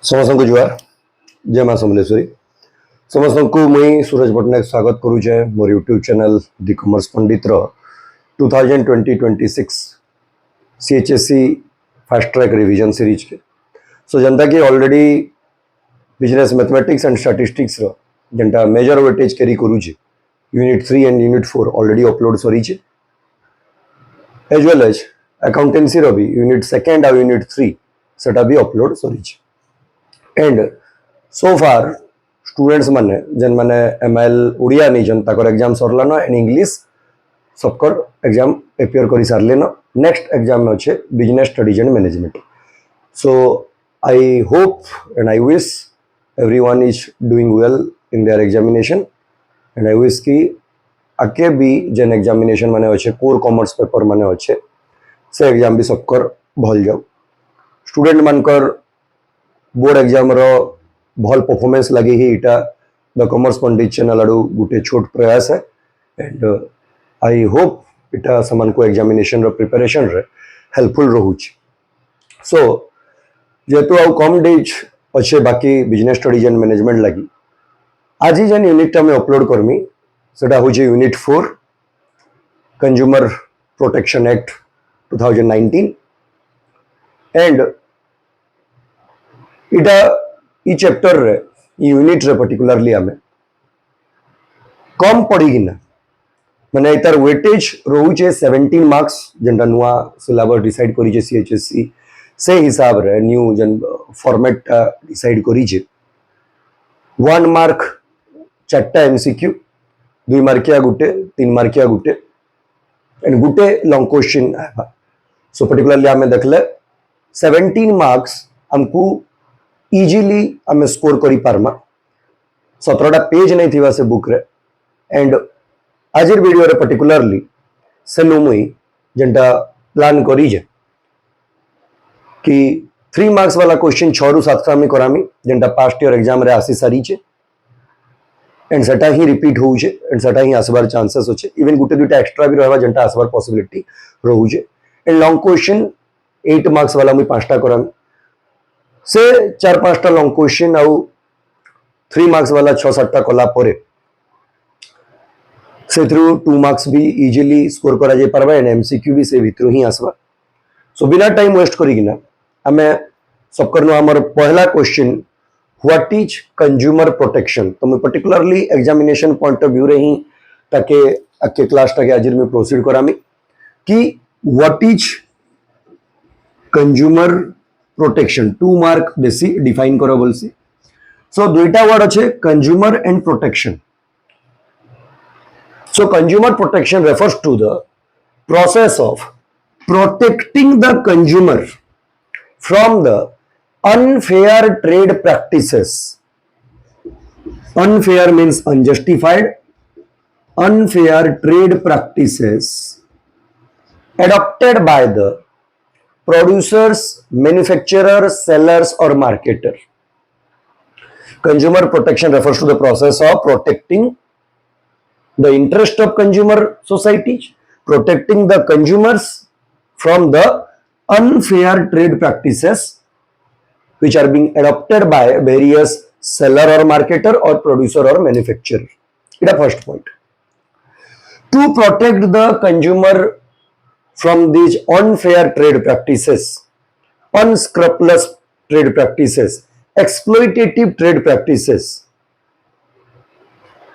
समस्त को जुआर जय माँ समलेश्वरी समस्त को मुई सूरज पट्टनायक स्वागत करुचे मोर YouTube channel the commerce Pandit रो 2020-26 CHSC fast track revision series के सो जनता की already business mathematics and statistics रो जनता मेजर वेटेज कैरी करुचे unit 3 and unit 4 already upload सरीचे एज वेल एज अकाउंटेंसी रो भी यूनिट 2 और यूनिट 3 सेटा भी अपलोड सरीचे एंड सो फार स्टूडेंट्स माने जेन माने ML उड़िया नहीं जन ताकर एग्जाम सरलानो एंड इंग्लिश सबकर एग्जाम अपियर करी सारलेनो नेक्स्ट एग्जाम में अच्छे business studies and management so I hope and I wish everyone is doing well in their examination and I wish कि आके भी जेन एग्जामिनेशन माने अच्छे कोर कॉमर्स पेपर माने अच्छे से एग्जाम भी सबकर भल जाओ स्टूडेंट मानकर बोर्ड एग्जाम रो भल परफॉर्मेंस लगे ही इटा द कॉमर्स पंडित चैनल आड़ू गोटे छोट प्रयास है एंड आई होप इटा समान को एग्जामिनेशन रो प्रिपरेशन रे हेल्पफुल रहूची सो जेतु आउ कम डेज अच्छे बाकी बिजनेस स्टडीज एंड मैनेजमेंट लगी आज जेन यूनिट में अपलोड करमी सेटा होची unit 4 consumer protection act 2019 and इटा ई चैप्टर रे यूनिट रे पर्टिकुलरली हमें कम पड़ी ना माने इतार वेटेज रोचे 17 मार्क्स जेंटा नुआ सिलेबस डिसाइड करी जे CHSC से हिसाब रे न्यू जन फॉर्मेट डिसाइड करी जे 1 mark 4टा MCQ 2 मार्किया Gute 3 मार्किया Gute and Gute long question so particularly हमें देखले 17 मार्क्स हमको इजीली आम स्कोर करी पारमा 17टा पेज नहीं थी से बुक रे एंड आज वीडियो रे पर्टिकुलरली से मुई जेंटा प्लान करी जे कि 3 मार्क्स वाला क्वेश्चन 6 रु 7 में करामी जेंटा पास्ट ईयर एग्जाम रे आसी सारी छे एंड सेटा ही रिपीट होउ छे एंड सेटा ही आसबार चांसेस होचे इवन गुटे दुटा एक्स्ट्रा भी रहबा जेंटा आसबार पॉसिबिलिटी रहउ छे एंड लॉन्ग क्वेश्चन 8 मार्क्स वाला मुई 5टा करामी से 4-5टा लॉन्ग क्वेश्चन आउ 3 मार्क्स वाला 6-7टा कला परे से थ्रू 2 मार्क्स भी इजीली स्कोर करा जाय परबा एंड MCQ भी से भितरु ही आसबा सो बिना टाइम वेस्ट करिकिना हमें सब करनो हमर पहला question what is consumer protection तो मैं particularly examination point of view रे ही ताके आके क्लास ताके आज में प्रोसीड करामी कि what is consumer protection 2 mark बेसी डिफाइन करो बोलसी सो दुईटा वर्ड अच्छे consumer and protection so consumer protection refers to the process of protecting the consumer from the unfair trade practices unfair means unjustified unfair trade practices adopted by the producers, manufacturers, sellers or marketer. Consumer protection refers to the process of protecting the interest of consumer societies, protecting the consumers from the unfair trade practices which are being adopted by various seller or marketer or producer or manufacturer. It's the first point. To protect the consumer from these unfair trade practices, unscrupulous trade practices, exploitative trade practices,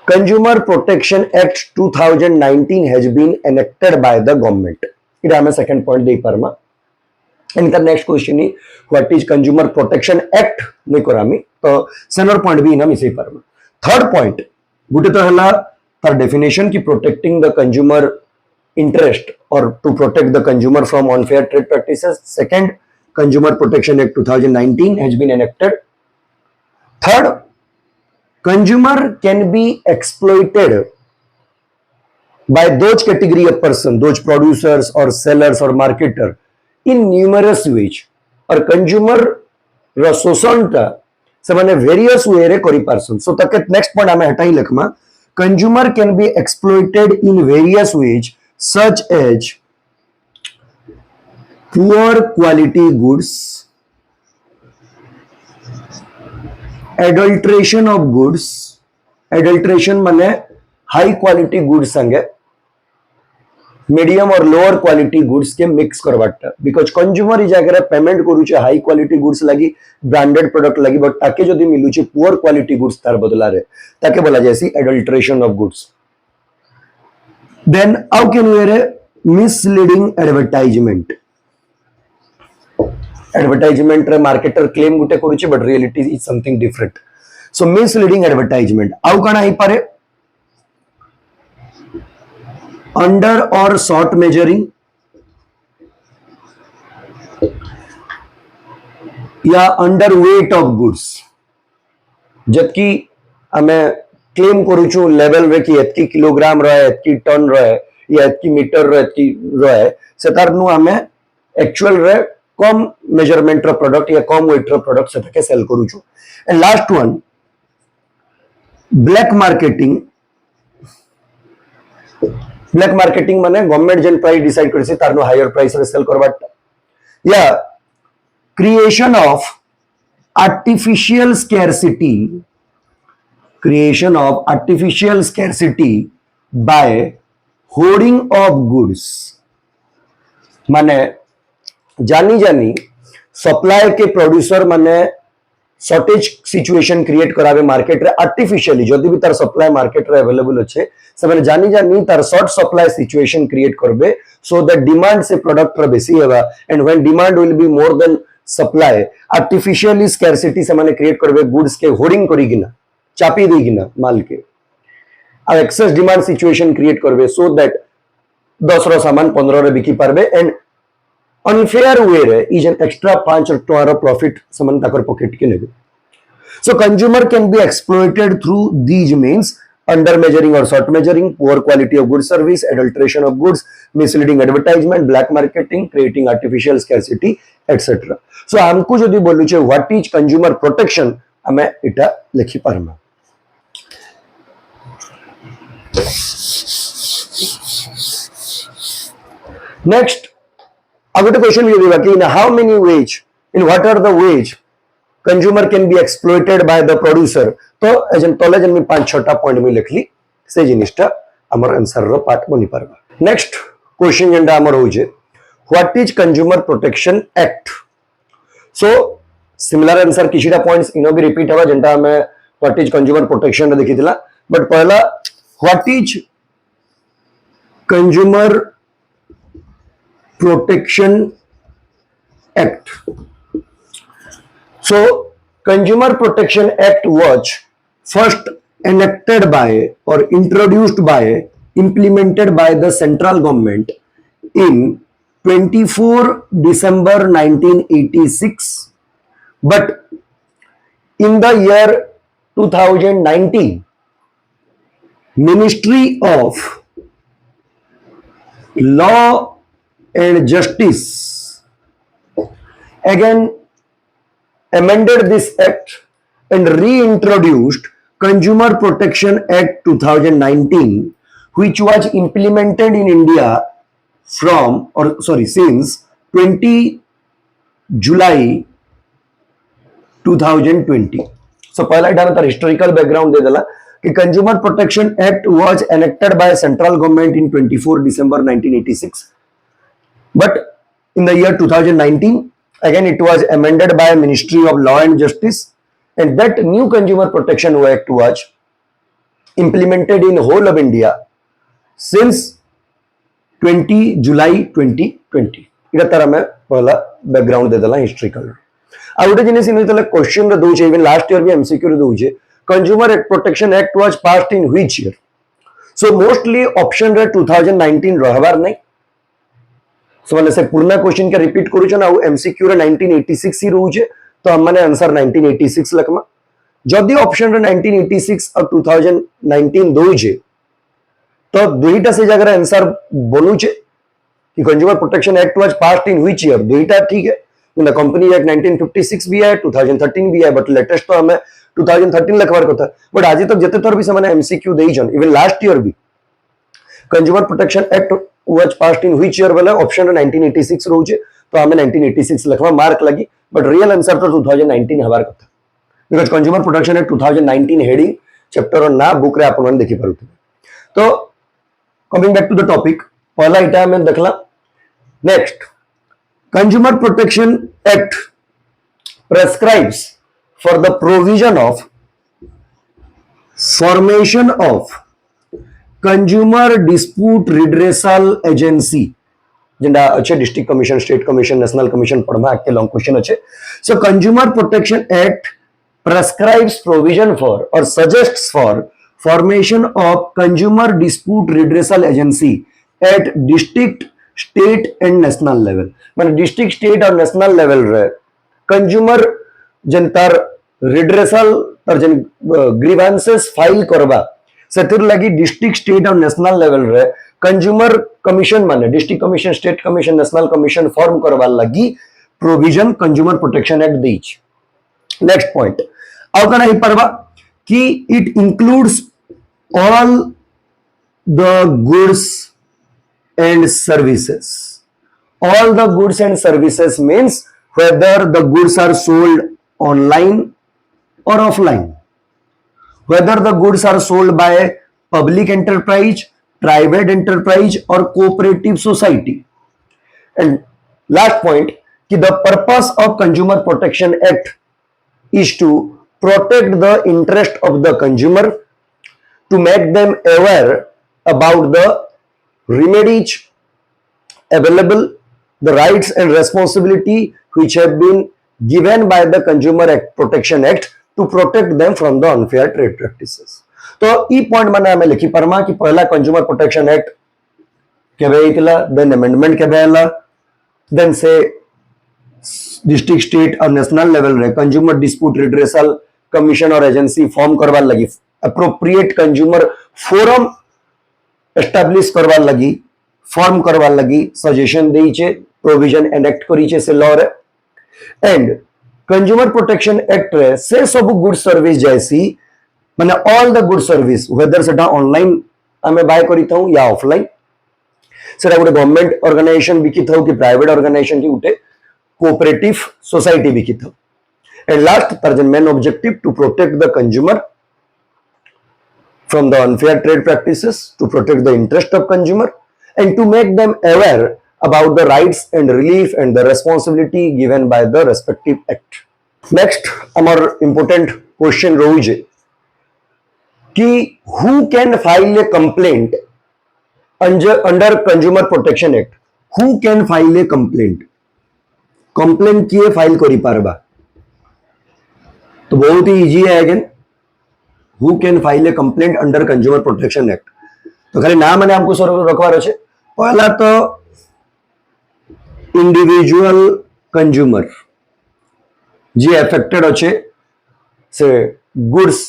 Consumer Protection Act 2019 has been enacted by the government. It is my second point dei parma. And the next question is what is Consumer Protection Act नहीं करामी तो सेनर point भी ना मिसे parma. Third point गुटे तो हला for definition की protecting the consumer interest or to protect the consumer from unfair trade practices. Second, Consumer Protection Act 2019 has been enacted. Third, consumer can be exploited by those category of person, those producers or sellers or marketer in numerous ways. और consumer शोषण टा से माने various way रे करी person. So तक next point हमें हटाई Lakhma. Consumer can be exploited in various ways such as poor quality goods, adulteration of goods, adulteration माने हाई क्वालिटी गुड्स संगे मीडियम और लोअर क्वालिटी गुड्स के मिक्स करवाटा, बिकॉज कंज्यूमर ई जगह payment करूचे high quality goods लगी branded product लगी, but ताके जदी मिलुचे पुअर क्वालिटी गुड्स तार बदला रे ताके बोला जायसी adulteration of goods. Then how can we रे मिसलीडिंग एडवर्टाइजमेंट, एडवर्टाइजमेंट रे मार्केटर क्लेम गुटे करूचे but reality is something different. So misleading advertisement how काना ही पारे, अंडर और शॉर्ट मेजरिंग या अंडर वेट ऑफ गुड्स, जबकि हमें क्लेम करूचु लेवल रे कि एतकी किलोग्राम रहे, एतकी टन रहे या एतकी मीटर रहे, एतकी रहे से तारनु हमें एक्चुअल रे कम मेजरमेंट रो प्रोडक्ट या कम वेट रो प्रोडक्ट से तके सेल करूचु। And last one black marketing, black marketing माने गवर्नमेंट जेन प्राइस डिसाइड करसी तारनो हायर प्राइस रे सेल करबाटा, या creation of artificial scarcity, creation of artificial scarcity by hoarding of goods, माने जानी जानी सप्लाई के प्रोड्यूसर माने शॉर्टेज सिचुएशन क्रिएट करावे मार्केट रे आर्टिफिशियली, जदि भी तार सप्लाई मार्केट रे अवेलेबल अच्छे से माने जानी जानी तार शॉर्ट सप्लाई सिचुएशन क्रिएट करबे सो दैट डिमांड से प्रोडक्ट रे बेसी हेबा, and when demand will be more than supply artificially scarcity से माने क्रिएट करबे गुड्स के होर्डिंग करिगिना चापी देगिना माल के आ एक्सेस डिमांड सिचुएशन क्रिएट करबे सो दैट 10 रो सामान 15 रे बिकी पारबे, एंड अनफेयर वे रे इज एन एक्स्ट्रा 5 टका प्रॉफिट समान ताकर पॉकेट के नेबे। So consumer can be exploited through these means under measuring or short measuring, poor quality of good service, adulteration of goods, misleading advertisement, black marketing, creating artificial scarcity etcetera. So हमको जदी बोलु छे what is consumer protection हमें इटा लिखि पारमा। Next अगोटे question ये देगा कि in how many ways, in what are the ways consumer can be exploited by the producer, तो एजन तले जन में 5-6टा पॉइंट में लिखली से जिनिसटा हमर आंसर रो पार्ट बनी पारबा। नेक्स्ट क्वेश्चन जेंडा हमर हो जे what is consumer protection act. So similar answer किछिटा पॉइंट्स इनो भी रिपीट हवा जेंटा हमें व्हाट इज कंज्यूमर प्रोटेक्शन रे देखिथिला, बट पहला what is consumer Protection Act. So, Consumer Protection Act was first enacted by or introduced by, implemented by the central government in 24 December 1986, but in the year 2019, Ministry of Law and Justice again amended this act and reintroduced Consumer Protection Act 2019, which was implemented in India since 20 July 2020. So पहला इधर तर historical background दे देला कि consumer protection act was enacted by central government in 24 December 1986. But in the year 2019, again it was amended by Ministry of Law and Justice, and that new Consumer Protection Act was implemented in whole of India since 20 July 2020. इधर तरह में पहला background दे देला historical. आ उठे जिनिस इन तले question रे दोचे, इवन लास्ट ईयर भी एमसीक्यू रे दोचे, consumer protection act was passed in which year. So mostly option रे 2019 रहबार नहीं, सो माने से पूर्ण क्वेश्चन के रिपीट करू छ ना एमसीक्यू रे 1986 ही रहू छे, तो हम माने आंसर 1986 लखमा। जदि ऑप्शन रे 1986 और 2019 दो छे तो दुईटा से जगह आंसर बनू छे कि consumer protection act was passed in which year, दुईटा ठीक है। इन द कंपनी एक्ट 1956 भी है, 2013 भी है, बट लेटेस्ट तो हमें 2013 लखवार कथा। बट आज तक जते तोर भी से माने एमसीक्यू देई जन, इवन लास्ट ईयर भी consumer protection act was passed in which year वाला ऑप्शन 1986 रहू छे, तो हमें 1986 लखवा मार्क लगी, बट रियल आंसर तो 2019 हवार कथा। Because consumer protection act 2019 heading chapter ना बुक रे आपण देखि पारुथे। तो coming back to the topic, पहला इटा हमें देखला। Next, consumer protection act prescribes for the provision of formation of consumer dispute redressal agency, जिंदा अच्छे district commission, state commission, national commission पढ़मा के लॉन्ग क्वेश्चन अच्छे। So consumer protection act prescribes provision for or suggests for formation of consumer dispute redressal agency at district, state and national level। माने district, state और national level रे consumer जनतार redressal or जन grievances file करबा सेतिर लगी district, state और national level रे कंज्यूमर कमीशन माने district commission, state commission, national commission form करबा लगी प्रोविजन कंज्यूमर प्रोटेक्शन एक्ट देइछ। नेक्स्ट पॉइंट, आउ कना ही परबा कि it includes all the goods and services. All the goods and services means whether the goods are sold online or offline, whether the goods are sold by public enterprise, private enterprise or cooperative society। And last point, कि the purpose of Consumer Protection Act is to protect the interest of the consumer, to make them aware about the remedies available, the rights and responsibility which have been given by the Consumer Protection Act to protect them from the unfair trade practices। तो ई point मैंने हमें लिखी परमा कि पहला consumer protection act केबे आइतला, then amendment केबे आला, then से डिस्ट्रिक्ट, स्टेट और नेशनल लेवल रे कंज्यूमर डिस्प्यूट रिड्रेसल कमीशन और एजेंसी फॉर्म करवा लगी, अप्रोप्रिएट कंज्यूमर फोरम एस्टैब्लिश करवा लगी, फॉर्म करवा लगी सजेशन देइछे, प्रोविजन एनेक्ट करिछे से लॉ रे। एंड कंज्यूमर प्रोटेक्शन एक्ट रे से सब गुड सर्विस जैसी माने all the good service whether सेटा ऑनलाइन हमें बाय करिथौ या ऑफलाइन, सेटा गोटे गवर्नमेंट ऑर्गेनाइजेशन बिकिथौ कि प्राइवेट ऑर्गेनाइजेशन कि गोटे कोऑपरेटिव सोसाइटी बिकिथौ। एंड लास्ट तार जन main objective to protect the consumer from the unfair trade practices, to protect the interest of consumer and to make them aware about the rights and relief and the responsibility given by the respective act। Next, our important question rohuje ki who can file a complaint under Consumer Protection Act? Who can file a complaint? complaint किए file करी पारबा? तो बहुत ही easy है। Again, who can file a complaint under Consumer Protection Act? तो खाली नाम मैंने हमको रखवार है। पहला तो इंडिविजुअल कंज्यूमर जी अफेक्टेड अच्छे से गुड्स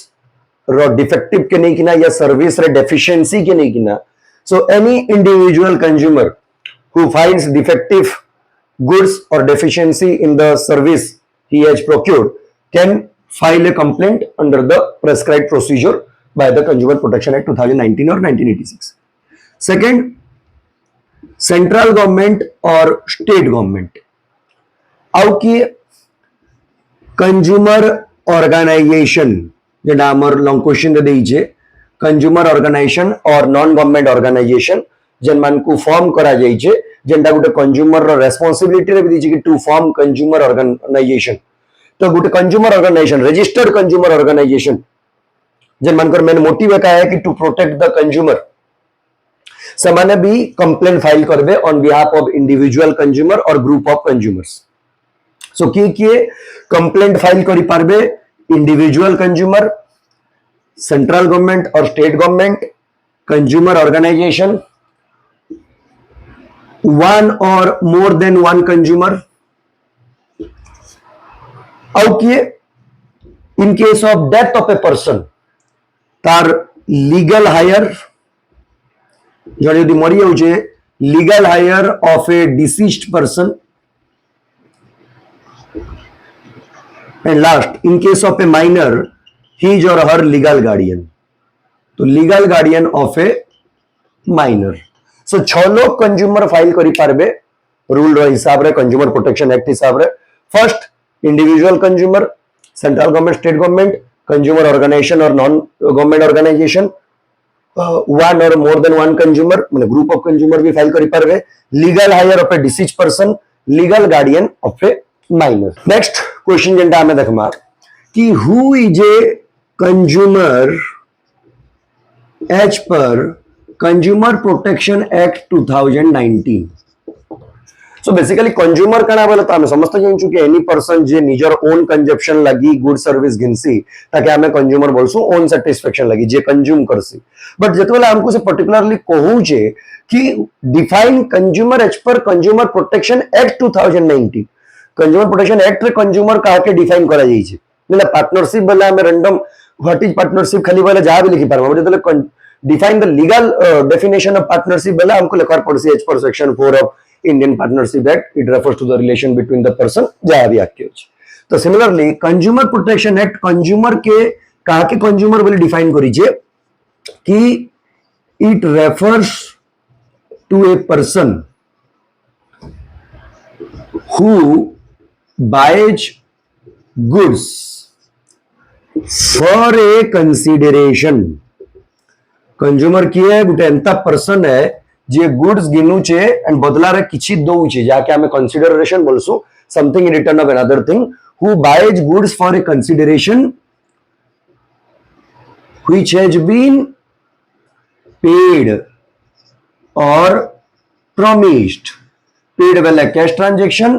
रो डिफेक्टिव के नहीं किना या सर्विस रे डेफिशिएंसी के नहीं किना। So any individual consumer who finds defective goods or deficiency in the service he has procured can file a complaint under the prescribed procedure by the Consumer Protection Act 2019 or 1986। Second, central government or state government आउ किए consumer organisation जेटा हमर long question they देइछे, consumer organisation or non government organisation जेन मान को form करा जाइछे, जेंटा गुटे consumer रो responsibility रे दिछि कि to form consumer organisation. तो गुटे consumer organisation, registered consumer organisation जेन मानकर मेन मोटिव का है कि टू प्रोटेक्ट द कंज्यूमर, समाने भी कंप्लेंट फाइल करबे on behalf of individual consumer or group of consumers. So किए कंप्लेंट फाइल करि पारबे? Individual consumer, central government or state government, consumer organisation, one और मोर देन वन कंज्यूमर। आउ किए in case of death of a person तार legal heir, जड़े यदि मरी जाउछे legal heir of a deceased person. And last, in case of a minor his or her legal guardian. तो legal guardian of a minor. So 6 लोग consumer file करि पारबे rule रो हिसाब रे, कंज्यूमर प्रोटेक्शन एक्ट हिसाब रे। First individual consumer, central government, state government, consumer organisation or non government organisation, one और more than one consumer माने ग्रुप ऑफ कंज्यूमर भी फाइल करि पारबे, legal heir of a deceased person, legal guardian of a minor. Next question जेंटा हमें देखमा कि who is a consumer as per consumer protection act 2019। So basically consumer कना बोले तो हम समस्त जानछु कि एनी पर्सन जे निजर ओन कंजप्शन लगी गुड सर्विस गिनसी ताकि हमें कंज्यूमर बोलसु ओन सैटिस्फैक्शन लगी जे कंज्यूम करसी। बट जेतबेला हमको से पर्टिकुलरली कहू जे कि define consumer as per consumer protection act 2019, consumer protection act रे कंज्यूमर का के डिफाइन करा जाई छै मतलब पार्टनरशिप वाला हमें रैंडम व्हाट इज पार्टनरशिप खाली वाला जा भी लिखि पारबो जेतबेला define the legal definition of partnership वाला हमको लिखर पड़सी as per section 4 of Indian Partnership Act. It refers to the relation between the person जहाँ भी आके होची। तो similarly consumer protection act consumer के कहा के कंज्यूमर बोले डिफाइन करिजे कि it refers to a person who buys goods for a consideration. Consumer किए गोटे एंता पर्सन है जे गुड्स गिनुचे एंड बदला रे किछि दउचे जाके हमें कंसीडरेशन बोलसु something in return of another thing, who buys goods for a consideration which has been paid or promised. Paid वेले कैश ट्रांजैक्शन,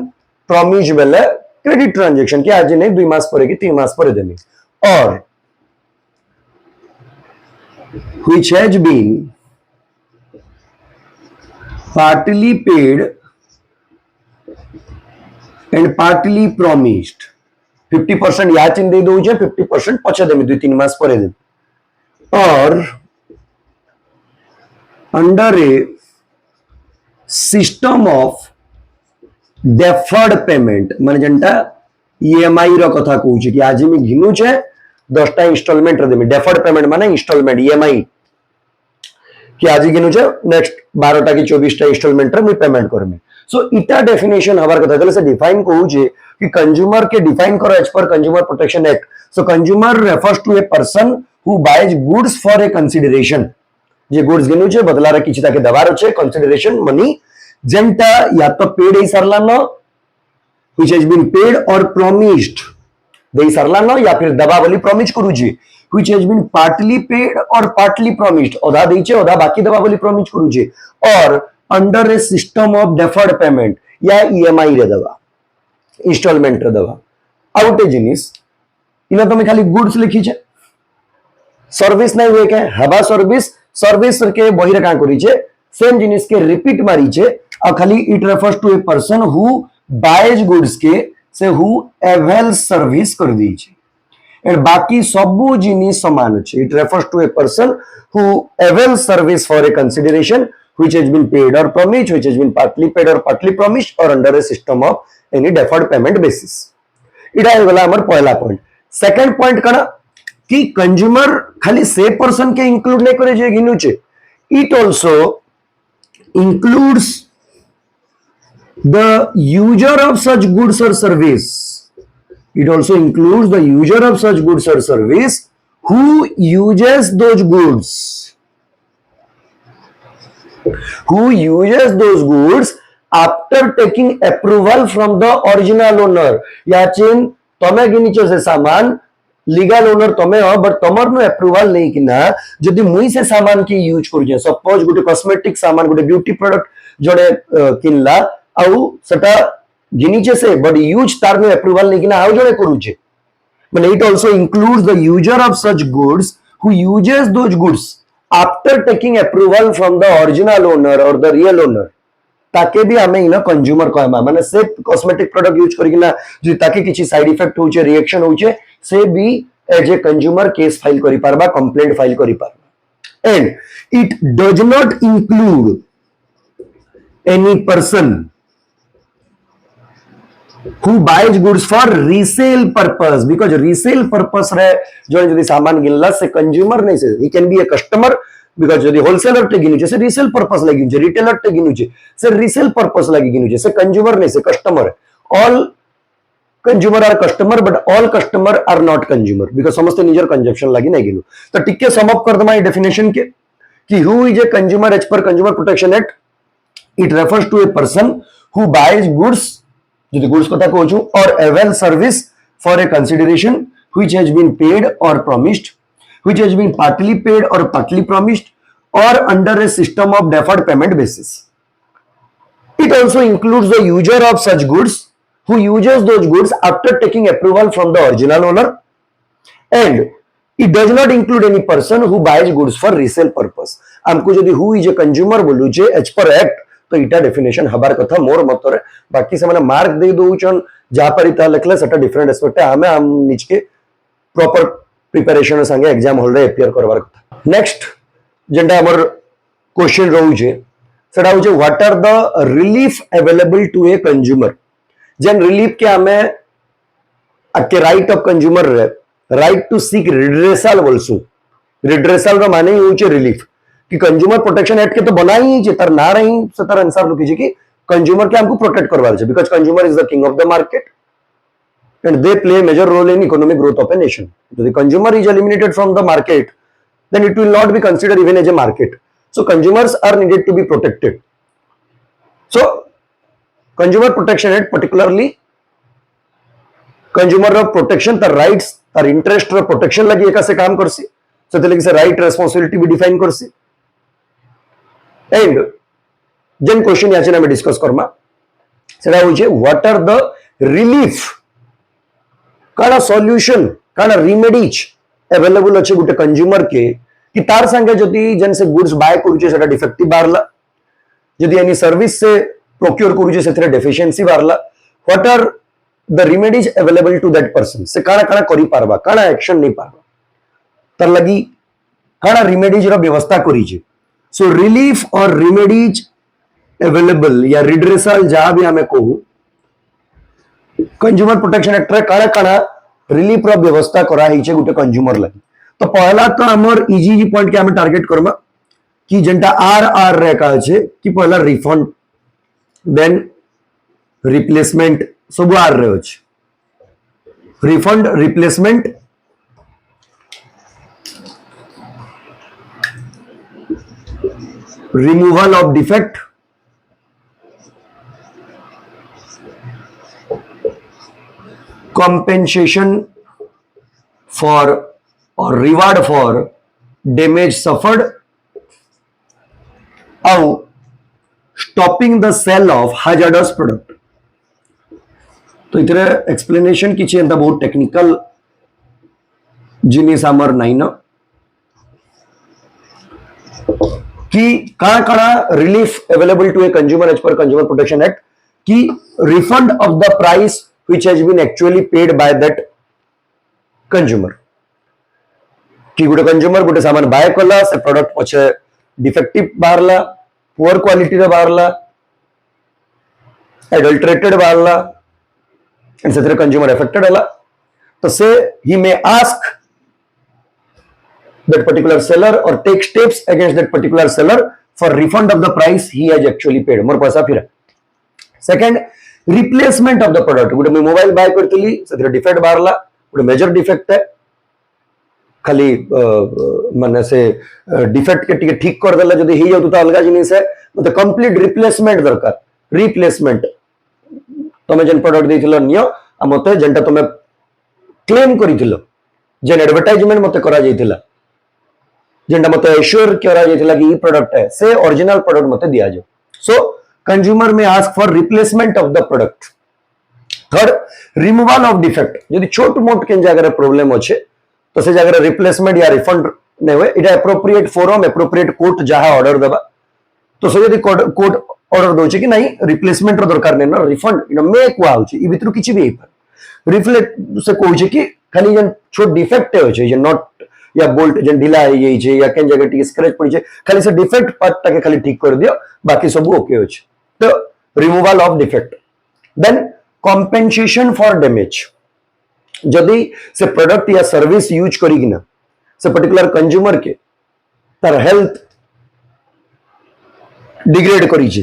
प्रॉमिस्ड वेले क्रेडिट ट्रांजैक्शन कि आज नहीं 2 मास परे कि 3 मास परे देनी, और which has been partly paid and partly promised। 50% या चिन्ह दे दो 50% पछे देमी 2-3 मास परे दे, और under a system of deferred payment माने जनता ईएमआई रो कथा कहू कि आज मी घिनु छे 10टा इंस्टॉलमेंट रे देमी। डेफर्ड पेमेंट माने इंस्टॉलमेंट ईएमआई कि आज गिनु छे नेक्स्ट 12टा की 24टा इंस्टॉलमेंट रे मी पेमेंट करमी। सो इटा डेफिनेशन हमार कथा तले से डिफाइन कहू जे कि कंज्यूमर के डिफाइन करो as per consumer protection act. So consumer refers to a person who buys goods for a consideration, जे गुड्स गिनु छे बदला रे किछि ताके दबार छे कंसीडरेशन मनी जेंटा या तो पेड ही सरला न which has been paid or promised देई सरला न या फिर दबा बोली प्रॉमिस करू जी which has been partly paid और partly promised ओदा देइछे ओदा बाकी दबा बोली प्रॉमिस करू छे, और under a system of deferred payment या ईएमआई रे दबा इंस्टॉलमेंट रे दबा आउटे जिनिस इना तमे खाली गुड्स लिखी छे सर्विस नहीं हुए के हबा सर्विस सर्विस के बही रे का करी छे सेम जिनिस के रिपीट मारी छे और खाली it refers to a person who buys goods के से हु अवेल सर्विस कर दी छे एंड बाकी सबू जिनिस समान अछि। It refers to a person who avail service for a consideration which has been paid or promised which has been partly paid or partly promised or under a system of any deferred payment basis. इटा गला हमर पहला point. Second point कना कि consumer खाली से person के include नहीं करे जे गिनु छे, it also includes the user of such goods और service. It also includes the user of such goods or service who uses those goods. Who uses those goods after taking approval from the original owner. याचिन तमे गिनिचो से सामान legal owner तमे हो but तमर no approval नहीं किना जदि मुई से सामान की यूज करू जे सपोज गुटे कॉस्मेटिक सामान गुटे ब्यूटी प्रोडक्ट जोड़े किनला आउ सेटा गिनीचे से बट यूज तार में अप्रूवल नहीं किना आउ जोड़े करू छे माने it also includes the user of such goods who uses those goods after taking approval from the original owner or the real owner ताके भी हमें इना कंज्यूमर कहमा माने से कॉस्मेटिक प्रोडक्ट यूज करिकिना जे ताके किछि साइड इफेक्ट होचे रिएक्शन होचे से भी as a consumer case file करि पारबा कंप्लेंट फाइल करि पारबा and it does not include any person who buys goods for resale purpose because resale purpose रे जो जदी सामान गिनला से कंज्यूमर नहीं से he can be a customer because जदी होलसेलर टे गिनु से रीसेल पर्पस लागि गिनु रिटेलर टे गिनु से रीसेल पर्पस लागि गिनु से कंज्यूमर नहीं से customer all consumer are customer but all customer are not consumer because समस्त निजर कंजप्शन लगी नहीं गेलु तो टिके सम अप कर दमा डेफिनेशन के कि who is a consumer as per consumer protection act it refers to a person who buys goods जो गुड्स कथा कहूँ और avail service for a consideration which has been paid or promised, which has been partly paid or partly promised, or under a system of deferred payment basis. It also includes the user of such goods who uses those goods after taking approval from the original owner, and it does not include any person who buys goods for resale purpose. आमको जदि who is a consumer बोलू जे as per act तो इटा definition हबार कथा मोर मतरे बाकी से माने मार्क दे दोउचन जा पर इता लिखले सेटा डिफरेंट एस्पेक्ट है हमें हम निचके प्रॉपर प्रिपरेशन संगे एग्जाम हॉल रे अपियर करवार कथा नेक्स्ट जेंटा हमर क्वेश्चन रहू छे सेटा हो छे what are the relief available to a consumer जेन रिलीफ के हमें के राइट ऑफ कंज्यूमर रे राइट टू सीक रिड्रेसल बोलसु रिड्रेसल रो माने हो छे रिलीफ कि कंज्यूमर प्रोटेक्शन एक्ट के तो बना ही छे तर ना रही से तर आंसर लिखी छे कि कंज्यूमर के हमको प्रोटेक्ट करवार छे because consumer is the king of the market and they play a major role in economic growth of a nation. If the consumer is eliminated from the market, then it will not be considered even as a market. So consumers are needed to be protected. So consumer protection act particularly consumer protection the rights or interest or protection lagi eka se kaam karsi so tele se right responsibility भी define करसी and then question याचे ना मैं discuss Karma सेटा होई छे what are the relief काना solution काना रिमेडीज अवेलेबल अच्छे गुटे कंज्यूमर के कि तार संगे जदि जन से गुड्स बाय करूचे सेटा डिफेक्टिव बारला जदि एनी सर्विस से प्रोक्योर करूचे सेथरे डेफिशिएंसी बारला what are the remedies available to that person से काना काना करि पारबा काना एक्शन नहीं पारबा तर लगी काना रिमेडीज रो व्यवस्था करिजे सो रिलीफ और रिमेडीज अवेलेबल या रिड्रेसल जहां भी हमें कहू कंज्यूमर प्रोटेक्शन एक्ट रे काना काना रिलीफ रो व्यवस्था करा ही छे गुटे कंज्यूमर लगी तो पहला तो हमर इजी पॉइंट के हमें टारगेट करमा कि जेंटा आर आर रे का छे कि पहला रिफंड देन रिप्लेसमेंट सब आर रे छे refund replacement removal of defect compensation for or reward for damage suffered or stopping the sale of hazardous product तो इतरे एक्सप्लेनेशन किछि एंता बहुत टेक्निकल जिनिस आमर नाही ना कि काना काना relief available to a consumer as per consumer protection act कि refund of the price which has been actually paid by that consumer कि गुटे कंज्यूमर गुटे सामान बाय कला से प्रोडक्ट पछे डिफेक्टिव बारला पुअर क्वालिटी रे बारला एडल्टरेटेड बारला एंड सेथरे कंज्यूमर अफेक्टेड हला तो से he may ask that particular seller or take steps against that particular seller for refund of the price he has actually paid मोर पैसा फिरा second replacement of the product गुटे मैं mobile bye करतली सेथरे defect Barla गुटे major defect है खाली माने से defect के टिके ठीक कर देला जदी हे जाउ तो अलगा जिनिस है मतलब कंप्लीट रिप्लेसमेंट दरकार रिप्लेसमेंट तमे जन प्रोडक्ट देथिलो नियो आ मते जेंटा तमे क्लेम करिथिलो जेन एडवर्टाइजमेंट मते करा जाइथिला जेंटा मते एश्योर करा जाइथिला कि ई प्रोडक्ट है से ओरिजिनल प्रोडक्ट मते दिया जाओ सो कंज्यूमर में ask for replacement of the product third removal of defect यदि छोट मोट के जगह प्रॉब्लम अच्छे तो से जगह रिप्लेसमेंट या रिफंड नहीं हुए इटा एप्रोप्रिएट फोरम एप्रोप्रिएट कोर्ट जहां ऑर्डर देबा तो से यदि कोर्ट ऑर्डर दोचे कि नहीं रिप्लेसमेंट रो दरकार नहीं ना रिफंड इनो मेक वा होची ई भितरु किछि भी पर रिफ्लेक्ट से कहूचे कि खाली जन छोट डिफेक्ट होचे जे नॉट या बोल्ट जन ढीला है ये छे या केन जगह टी स्क्रैच पड़ी छे खाली से डिफेक्ट पार्ट टाके खाली ठीक कर दियो बाकी सब ओके होचे तो removal of defect then compensation for damage जदि से प्रोडक्ट या सर्विस यूज करी ना से पर्टिकुलर कंज्यूमर के तार हेल्थ डिग्रेड करी छे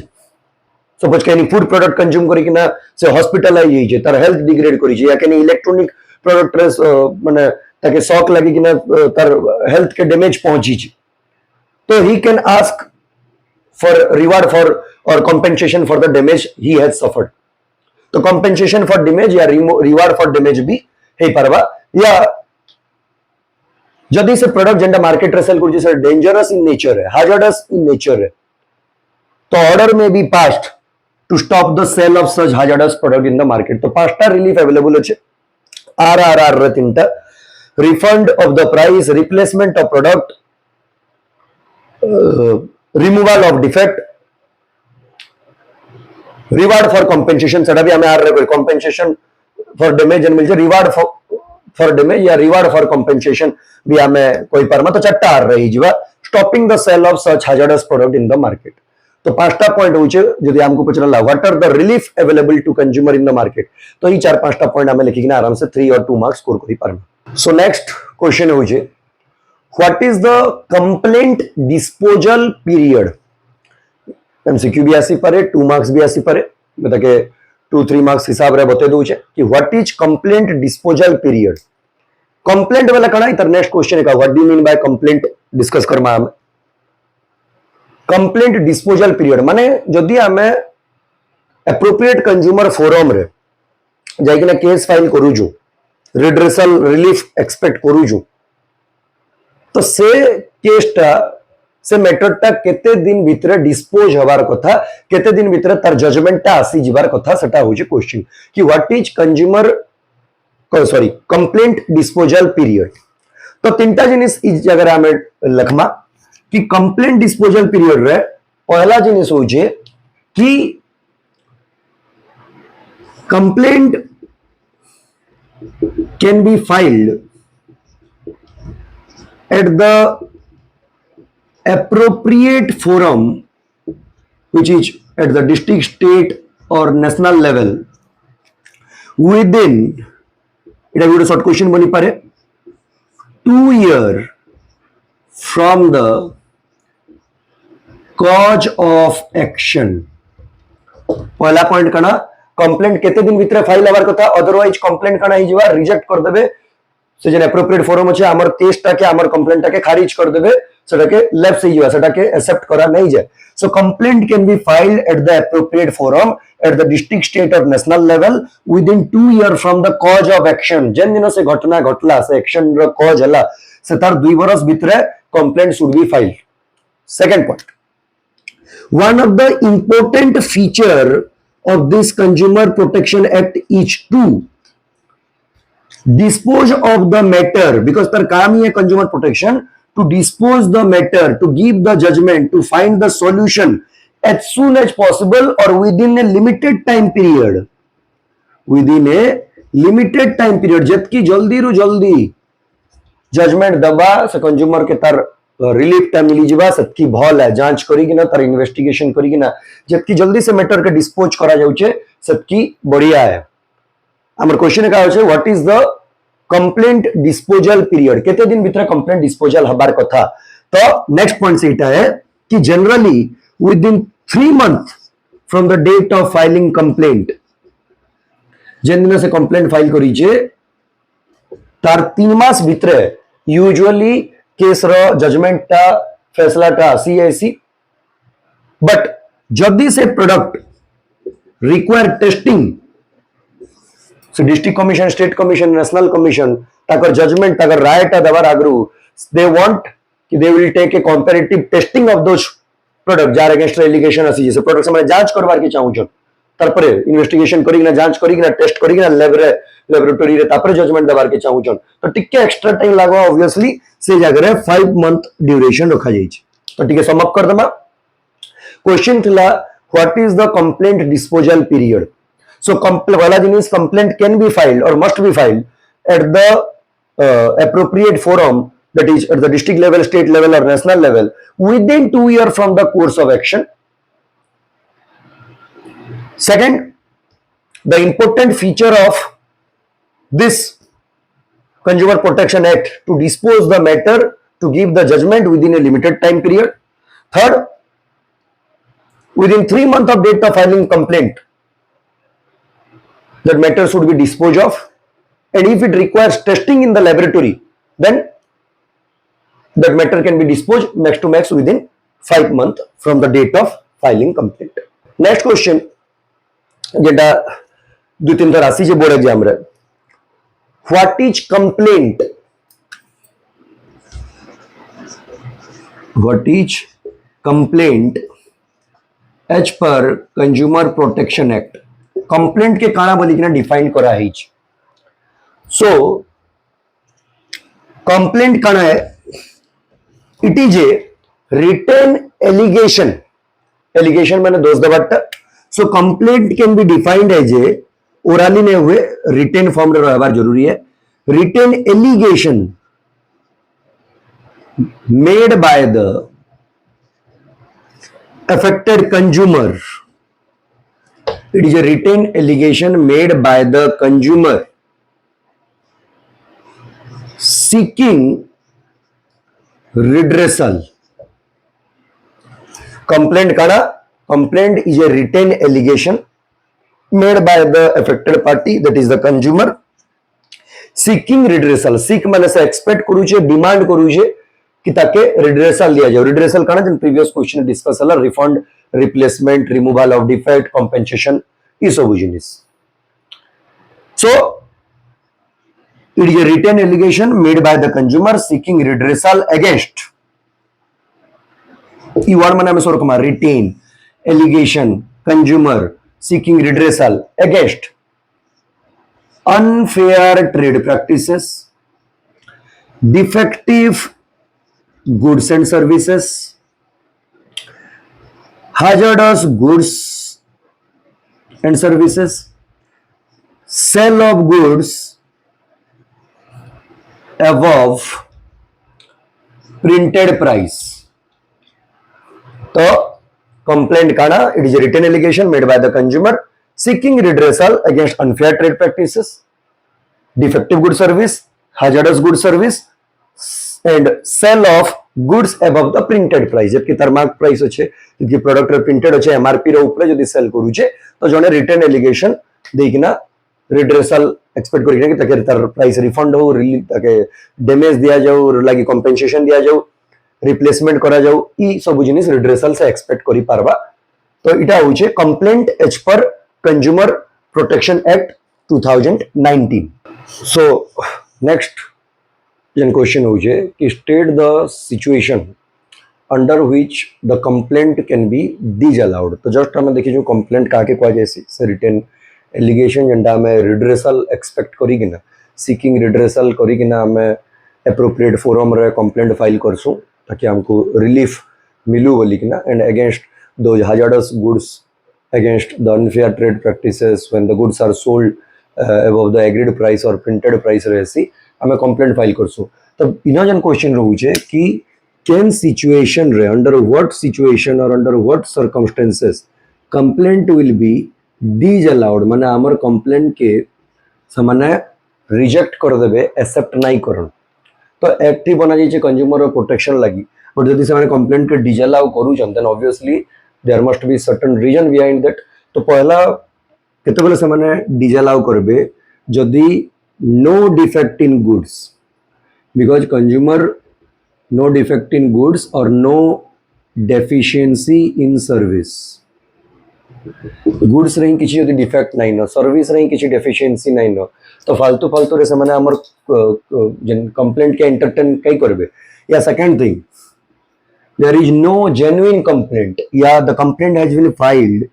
सपोज कहीं फूड प्रोडक्ट कंज्यूम करिकिना से हॉस्पिटलाइज होइछे तार हेल्थ डिग्रेड करिछे या कहीं इलेक्ट्रॉनिक प्रोडक्ट माने ताके शॉक लागिकिना तार हेल्थ के डैमेज पहुंची छे तो he can ask for reward for or compensation for the damage he has suffered तो कॉम्पेंसेशन फॉर डैमेज या रिवार्ड फॉर डैमेज भी हे पारबा या जदि से प्रोडक्ट जेंटा मार्केट रे सेल करूची से डेंजरस इन नेचर है हाजर्डस इन नेचर है तो order may be passed to stop the sale of such hazardous product in the market तो पांचटा रिलीफ अवेलेबल अच्छे आरआरआर रे तीनटा refund of the price replacement of product removal of defect reward for compensation सेटा भी हमें आर रे कॉम्पेंसेशन फॉर डैमेज एंड मिलजे रिवार्ड फॉर डैमेज या रिवार्ड फॉर कॉम्पेंसेशन भी हमें कोई परमा तो चारटा आर रही जीवा stopping the sale of such hazardous product in the market तो पांचटा पॉइंट होचे यदि हमको पचरा what are the relief available to consumer in the market तो ये चार पांचटा पॉइंट हमें लिखिकिना आराम से 3 और 2 मार्क्स स्कोर करी पारमा सो नेक्स्ट क्वेश्चन होचे what is the complaint disposal period MCQ भी आसी पारे 2 मार्क्स भी आसी पारे बता के 2-3 मार्क्स हिसाब रे बते दूचे कि what is complaint disposal period complaint वाला कणा इतर नेक्स्ट क्वेश्चन का what do you mean by complaint discuss Karma हम कंप्लेंट डिस्पोजल पीरियड माने जदि हमें एप्रोप्रिएट कंज्यूमर फोरम रे जाइकिना केस फाइल करूजु रिड्रेसल रिलीफ एक्सपेक्ट करूजु तो से केसटा से मैटरटा केते दिन भितर डिस्पोज हबार कथा केते दिन भितर तार जजमेंटटा आसी जिबार कथा सेटा होची क्वेश्चन कि what is consumer sorry complaint disposal period तो तीनटा जिनिस इस जगह हमें लखमा कि कंप्लेंट डिस्पोजल पीरियड रे पहला जिनिस होचे कि complaint can be filed at the appropriate forum which is at the district state or national level within it is a short question bani pare 2 year from the cause of action पहला point कना complaint केते दिन भितर file हबार कथा otherwise complaint कना ही जीवा reject कर देबे से जे एप्रोप्रिएट फोरम अछि हमर केसटा के हमर कंप्लेंट के खारिज कर देबे सेटा के लेफ्ट से जीवा सेटा के एक्सेप्ट करा नहीं जाए so complaint can be filed at the appropriate forum at the district state और national level within 2 year from the cause of action जेन दिन से घटना घटला से एक्शन रो कॉज हला से तार 2 वर्ष भितर complaint should be filed second point one of the important feature of this consumer protection act is to dispose of the matter because tar kaam hi hai consumer protection to dispose the matter to give the judgment to find the solution as soon as possible or within a limited time period within a limited time period जतकी जल्दी रु जल्दी judgement दबा से consumer के तार relief time मिली जीवा सतकी भल है जांच करी कि ना तार इन्वेस्टिगेशन करी कि ना जतकी जल्दी से मैटर के डिस्पोज करा जाउचे सतकी बढ़िया है हमर क्वेश्चन का होचे what is the complaint disposal period केते दिन भीतर कंप्लेंट डिस्पोजल हबार कथा तो नेक्स्ट पॉइंट से इटा है कि generally within 3 month from the date of filing complaint जेन दिन से कंप्लेंट फाइल करी छे तार 3 मास भीतर यूजुअली केस रो जजमेंटटा फैसलाटा सीआईसी बट जदी से product require testing so district commission state commission national commission taker judgment taker राय टा दबार आगरू they want कि they will take a comparative testing of those product jar against allegation आसी जैसे प्रोडक्ट से मैंने जांच करवार के चाहूँ छन तारपरे इन्वेस्टिगेशन करी ना जांच करी ना टेस्ट करी ना लैबोरेटरी रे तारपरे जजमेंट दबार के चाहूँ छन तो टिके एक्स्ट्रा टाइम लागो ऑब्वियसली से जगह 5 मंथ ड्यूरेशन रखा जाई छै तो टिके सम अप कर दमा क्वेश्चन थिला what is the complaint disposal period So, wala jinis complaint can be filed or must be filed at the appropriate forum, that is at the district level, state level or national level within 2 years from the course of action. Second, the important feature of this Consumer Protection Act to dispose the matter to give the judgment within a limited time period. Third, within 3 months of date of filing complaint, that matter should be disposed of, and if it requires testing in the laboratory, then that matter can be disposed max to max within 5 months from the date of filing complaint. Next question, যেটা 2-3 বার আসিছে board exam রে, what is complaint? What is complaint as per Consumer Protection Act? complaint के काना बोली कि ना define करा है। सो complaint काना है, it is a written allegation. Allegation माने दोष दबाट्टा। So complaint can be defined as a orally ने हुए written form रे रहबार जरूरी है। Written allegation made by the affected consumer. It is a written allegation made by the consumer seeking redressal. Complaint kana? Complaint is a written allegation made by the affected party, that is the consumer, seeking redressal. Seek माने से expect करूचे, demand करूचे कि ताके redressal दिया जाए। redressal kana जन previous question discuss हला, refund, replacement, removal of defect, compensation, ये सब जिनिस। So it is a written allegation made by the consumer seeking redressal against. E word माने हमें सोर कमा, retain allegation, consumer seeking redressal against unfair trade practices, defective goods and services, hazardous goods and services, sale of goods above printed price. तो complaint काना, it is a written allegation made by the consumer seeking redressal against unfair trade practices, defective good service, hazardous good service, and sale of goods above the printed price. जबकि तार mark price अच्छे, जबकि product रे printed अच्छे MRP रे ऊपर जदी cell करूचे तो जने रिटर्न एलिगेशन देकिना रिड्रेसल एक्सपेक्ट करिना कि ताके तार प्राइस रिफंड हो, ताके डैमेज दिया जाऊ, लागी कंपेंसेशन दिया जाऊ, रिप्लेसमेंट करा जाऊ, ई सब जिनिस रिड्रेसल से एक्सपेक्ट करि पारबा। तो इटा होचे complaint as per consumer protection act 2019। So next जन क्वेश्चन होचे कि state the situation under which the complaint can be disallowed. तो जस्ट हमें देखि जो कंप्लेंट काके कह जैसी से रिटन एलिगेशन जंडा में रिड्रेसल एक्सपेक्ट करी कि ना, सीकिंग रिड्रेसल करी कि ना हमें एप्रोप्रिएट फोरम रे कंप्लेंट फाइल करसु ताकि हमको रिलीफ मिलू बोली कि ना, एंड अगेंस्ट दो hazardous goods, against the unfair trade practices when the goods are sold above the agreed price or printed price रहसी हमें कंप्लेंट फाइल करसु। तब इना जन क्वेश्चन रहूचे कि कैन सिचुएशन रे, अंडर व्हाट सिचुएशन और under what circumstances complaint will B disallowed, माने हमर complaint के समाने रिजेक्ट कर देबे, एक्सेप्ट नहीं करन। तो एक्ट ही बना जाइए कंज्यूमर प्रोटेक्शन लगी, बट जदि से कंप्लेंट के डिसअलाउ करूछन then obviously there must be certain reason behind that. तो पहला केतेबेले से माने डिसअलाउ करबे जदि no defect in goods, because consumer no defect in goods or no deficiency in service. Goods रही किसी यदि डिफेक्ट नहीं न, सर्विस रही किसी डेफिशिएंसी नहीं न, तो फालतू फालतू रे से माने हमर जन कंप्लेंट के एंटरटेन कई करबे। या second thing, there is no genuine complaint, yeah, the complaint has been filed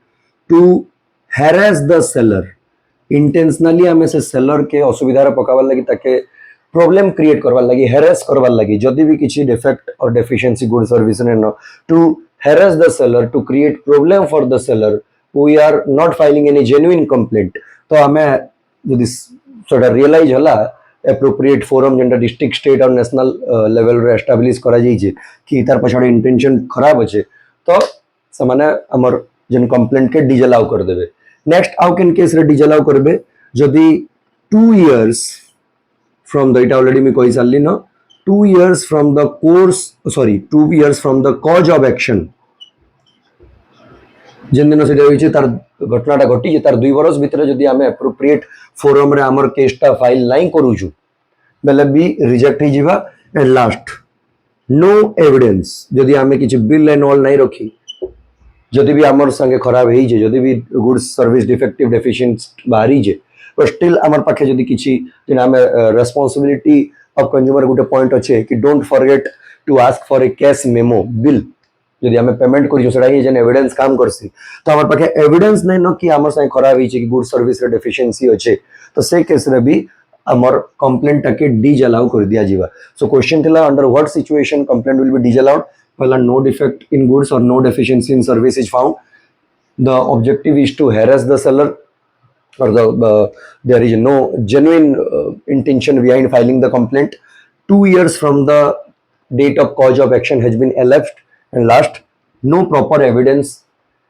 to harass the seller, intentionally हमें से seller के असुविधा रे पकावल लगी ताके प्रॉब्लम क्रिएट करवाल लगी, harass करवाल लगी जदि भी किसी डिफेक्ट और डेफिशिएंसी गुड सर्विस ने न, to harass the seller, to create problem for the seller, we are not filing any genuine complaint। तो हमें यदि सोटा रियलाइज होला एप्रोप्रिएट फोरम जेंटा डिस्ट्रिक्ट स्टेट और नेशनल लेवल रे एस्टाब्लिश करा जाइए कि तार पछाड़े इंटेंशन खराब अच्छे तो समाने हमर जन कंप्लेंट के डिसअलाउ कर देबे। नेक्स्ट हाउ कैन केस रे डिसअलाउ करबे जदि 2 years फ्रॉम द, इट ऑलरेडी मी कहि सारली न, 2 years फ्रॉम द कॉज ऑफ एक्शन जिन दिन से होइছে तार घटनाटा घटी तार 2 बरस भितर जदि आम एप्रोप्रिएट फोरम रे आमर केसटा फाइल नाई करूछु बेले भी रिजेक्ट ही जीवा। एंड लास्ट नो एविडेंस जदि आम किसी बिल एंड ऑल नहीं रखी जदि भी आमर संगे खराब हो जदि भी गुड्स सर्विस डिफेक्टिव डेफिशिएंट बाहरी जे बट स्टिल आमर पाखे जदि किसी आम रेस्पॉन्सिबिलिटी ऑफ कंज्यूमर गोटे पॉइंट अच्छे कि don't forget to ask for a cash memo bill जदि आम पेमेंट कर एविडेंस काम करसी तो आम पाखे एविडेंस नहीं न कि आम संगे खराब हो गुड सर्विस डेफिशिएंसी अच्छे तो से केस रे भी आमर कंप्लेंट टाके डिजअलाउ कर दिया जीवा। सो क्वेश्चन थिला under what situation complaint will be disallowed पहला no defect in goods or no deficiency in service is found the objective is to harass the seller or there is no genuine intention behind filing the complaint 2 years from the date of cause of action has been elapsed and last no proper evidence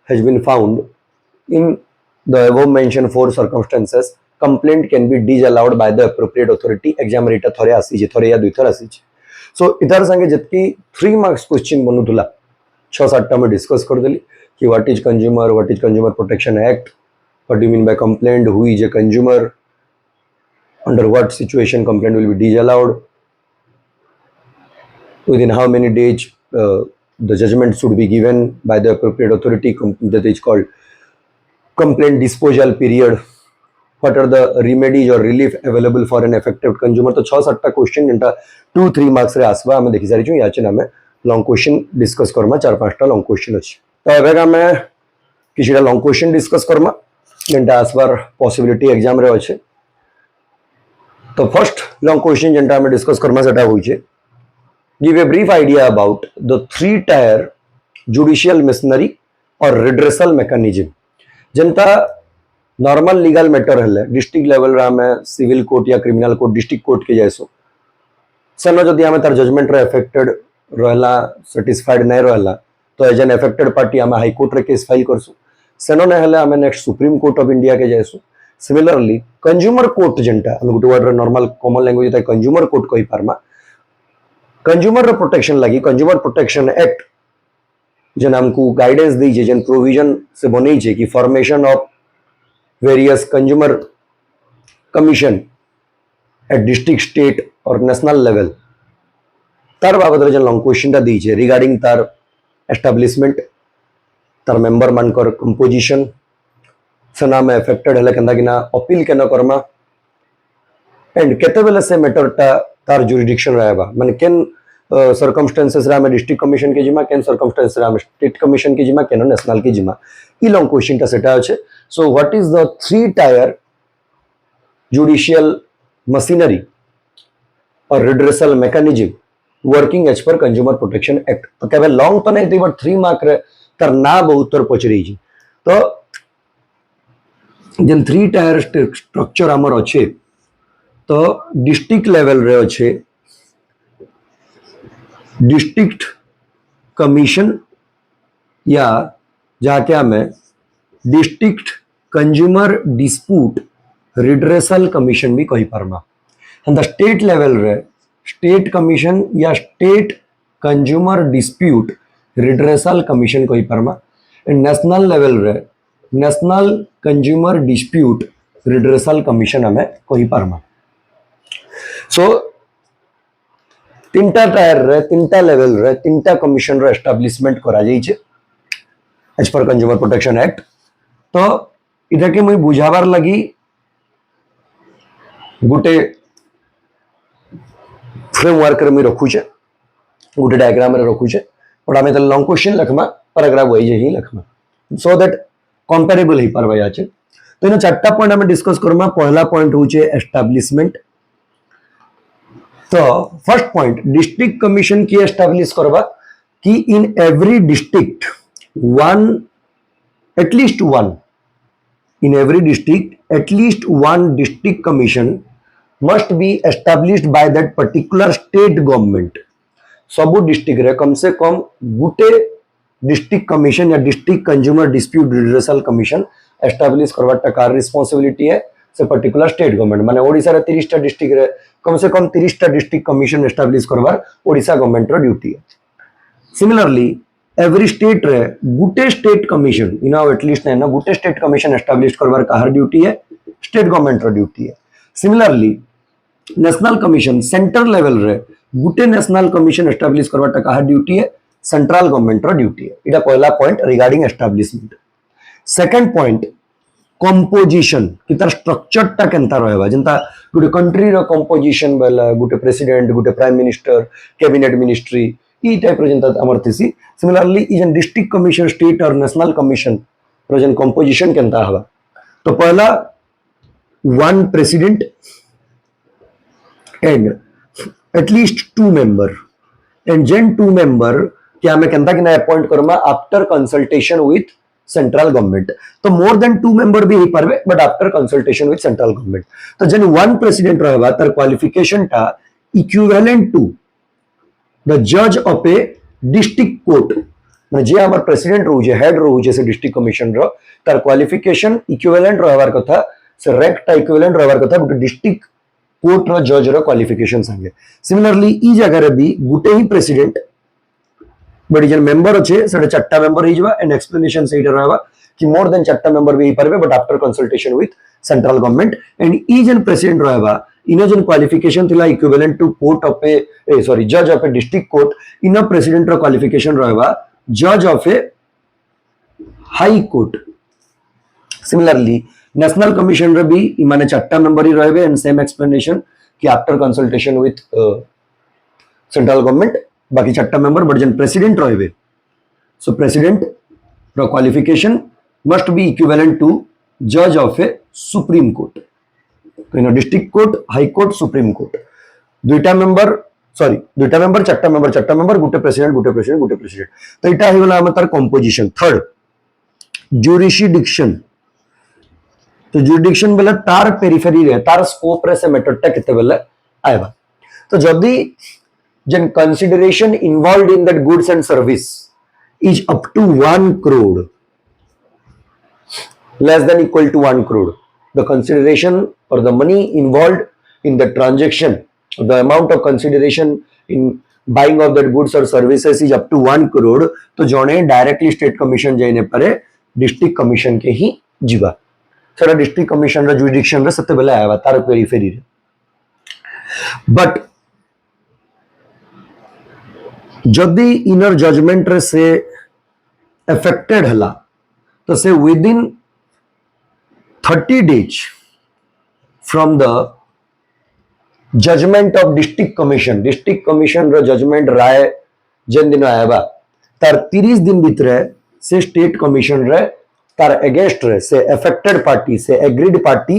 has been found in the above mentioned four circumstances complaint can be disallowed by the appropriate authority exam rate थरे आसी थरे या दुई थर आसी सो इधर संगे जतकी 3 marks question बनुला 6-7 में डिस्कस कर देली कि what is consumer protection act, what do you mean by complaint, who is a consumer, under what situation complaint will be disallowed, within how many days the judgment should be given by the appropriate authority, that is called complaint disposal period, what are the remedies or relief available for an affected consumer। तो 6-7 question जेनटा 2-3 marks रे आसबा हमें देखि सारी छु याचे नामे long question discuss करमा 4-5टा लॉन्ग क्वेश्चन अछि तो एबे आमे किछटा लॉन्ग क्वेश्चन डिस्कस करमा जेनटा आसबार पॉसिबिलिटी एग्जाम रे अछि। तो फर्स्ट लॉन्ग क्वेश्चन जेनटा हमें डिस्कस करमा सेटा होइछे give a brief idea about the 3 tier judicial machinery और रिड्रेसल मैकेनिज्म जेनटा नॉर्मल लीगल मैटर हेले डिस्ट्रिक्ट लेवल रे हमें सिविल कोर्ट या क्रिमिनल कोर्ट डिस्ट्रिक्ट कोर्ट के जायसो सेनो जदि हमें तार जजमेंट रे अफेक्टेड रहला सैटिस्फाइड नै रहला तो एज एन एफेक्टेड पार्टी आम हाईकोर्ट रे केस फाइल करसु सेनो ने हेले आम next supreme Court of India के जायसु। सिमिलरली कंज्यूमर कोर्ट जेनटा हम गुटे वर्ड रे नॉर्मल कॉमन लैंग्वेज ता कंज्यूमर कोर्ट कहि पारमा कंज्यूमर रे प्रोटेक्शन लागि कंज्यूमर प्रोटेक्शन एक्ट जेन हमको गाइडेंस दै छै जेन प्रोविजन से बनै छै कि formation of various consumer commission at district state और नेशनल लेवल तार बाबद रे जेन लॉन्ग क्वेश्चन दा दै छै रिगार्डिंग तार एस्टाब्लिशमेंट तार मेंबर मानकर कंपोजिशन सेना में अफेक्टेड है केंदा किना अपील केना करमा एंड केते बेले से मैटर टा तार जुरिडिक्शन रहबा माने केन सर्कमस्टेंसेस रा में डिस्ट्रिक्ट कमीशन के जिमा केन सर्कमस्टेंसेस रा में स्टेट कमीशन के जिमा केन नेशनल के जिमा ई लॉन्ग क्वेश्चन टा सेटा আছে। So what is the 3 tier judicial machinery और redressal mechanism working as per consumer protection act तो केबे लॉन्ग तो नहीं बट 3 मार्क रे तर ना बहुत तर पचरी छी तो जेन 3 टायर स्ट्रक्चर हमर अच्छे तो डिस्ट्रिक्ट लेवल रे अच्छे डिस्ट्रिक्ट कमीशन या जाके हमें district consumer dispute redressal commission भी कही पारमा एंड स्टेट लेवल रे स्टेट कमीशन या state consumer dispute redressal commission कही पारमा एंड नेशनल लेवल रे national consumer dispute redressal commission हमें कही पारमा। सो 3टा टायर रे 3टा लेवल रे 3टा कमीशन रे एस्टाब्लिशमेंट करा जाई छे as per consumer protection act तो इधर के मुई बुझाबार लगी गुटे फ्रेमवर्क रे मुई रखुचे गुटे डायग्राम रे रखुचे और आमे त लॉन्ग क्वेश्चन लखमा पैराग्राफ वाइज ही लखमा सो दैट कंपेरेबल ही परबा याचे। तो इन 4टा पॉइंट हमें डिस्कस करमा पहला पॉइंट होचे एस्टैब्लिशमेंट तो फर्स्ट पॉइंट डिस्ट्रिक्ट कमीशन की एस्टैब्लिश करबा कि in every district one at least one in every district at least one district commission must be established by that particular state government। सबु district रे कम से कम गुटे डिस्ट्रिक्ट कमीशन या district consumer dispute redressal commission establish करवाटा कार responsibility है से पर्टिकुलर स्टेट गवर्नमेंट माने ओडिसा रे 30टा डिस्ट्रिक्ट रे कम से कम 30टा डिस्ट्रिक्ट कमीशन एस्टाब्लिश करवार ओडिसा गवर्नमेंट रो ड्यूटी है। सिमिलरली एवरी स्टेट रे गुटे स्टेट कमिशन इना एटलिस्ट ना गुटे स्टेट कमिशन एस्टाब्लिश करवार कहार ड्यूटी है स्टेट गवर्नमेंट रो ड्यूटी है similarly national commission centre level रे गुटे नेशनल कमिशन एस्टाब्लिश करवाटा कहार ड्यूटी है सेंट्रल गवर्नमेंट रो ड्यूटी है इटा पहला point regarding establishment second point composition कि तार स्ट्रक्चर टा केनता रहबा जेंता गुटे कंट्री रो कंपोजिशन बेला गुटे प्रेसिडेंट गुटे प्राइम मिनिस्टर कैबिनेट मिनिस्ट्री ई टाइप रो जेंता हमर थिसी सिमिलरली ई जन डिस्ट्रिक्ट कमिशन स्टेट और नेशनल कमिशन रो जन कंपोजिशन केनता हवा तो पहला one president and at least two member and जेन टू मेंबर क्या मैं केनता कि ना अपॉइंट करमा after consultation with central government तो मोर देन टू मेंबर भी ही पारबे but after consultation with central government तो जेन वन प्रेसिडेंट रहबा तार क्वालिफिकेशन टा इक्विवेलेंट टू द जज ऑफ ए डिस्ट्रिक्ट कोर्ट माने जे हमर प्रेसिडेंट रहू जे हेड रहू जे से डिस्ट्रिक्ट कमिशन रो तार क्वालिफिकेशन इक्विवेलेंट रहबार कथा से रैंक टा इक्विवेलेंट रहबार कथा गुटे डिस्ट्रिक्ट कोर्ट रो जज रो क्वालिफिकेशन संगे सिमिलरली ई जगह रे भी गुटे ही प्रेसिडेंट बड़ी जन मेंबर अच्छे साढ़े चार्टा मेंबर ही जवा एंड एक्सप्लेनेशन से इधर रहबा कि मोर देन चार्टा मेंबर भी परबे but after consultation with central government and ई जन प्रेसिडेंट रहबा इनो जन क्वालिफिकेशन थिला equivalent to court of a sorry जज ऑफ ए डिस्ट्रिक्ट कोर्ट इनो प्रेसिडेंट रो क्वालिफिकेशन रहबा जज of a high court similarly national commission रे भी इमाने चार्टा मेंबर ही रहबे एंड सेम एक्सप्लेनेशन कि after consultation with central government बाकी चार्टा मेंबर बट जन प्रेसिडेंट रहे सो प्रेसिडेंट रो qualification must be equivalent to जज ऑफ ए सुप्रीम कोर्ट तो in district court high court supreme court दुईटा मेंबर चार्टा मेंबर गुटे प्रेसिडेंट तो इटा ही वाला हमर कंपोजिशन थर्ड ज्यूरिसडिक्शन तो ज्यूरिडिक्शन बेला तार पेरिफेरी रे तार स्कोप रे से मैटरटा केते बेला आएबा तो जदी then consideration involved in that goods and service is up to 1 crore less than equal to 1 crore the consideration or the money involved in the transaction the amount of consideration in buying of that goods or services is up to 1 crore तो जने directly state commission जाइने पारे district commission के ही जीवा सारा district commission रा jurisdiction रा सते बेला आवा तार पेरिफेरी रे बट जदि इनर जजमेंट रे से अफेक्टेड हला तो से within 30 days from the judgment of district commission रो जजमेंट राय जेन दिन आएबा तार 30 दिन भीतर से स्टेट कमिशन रे तार अगेंस्ट रे से अफेक्टेड पार्टी से एग्रीड पार्टी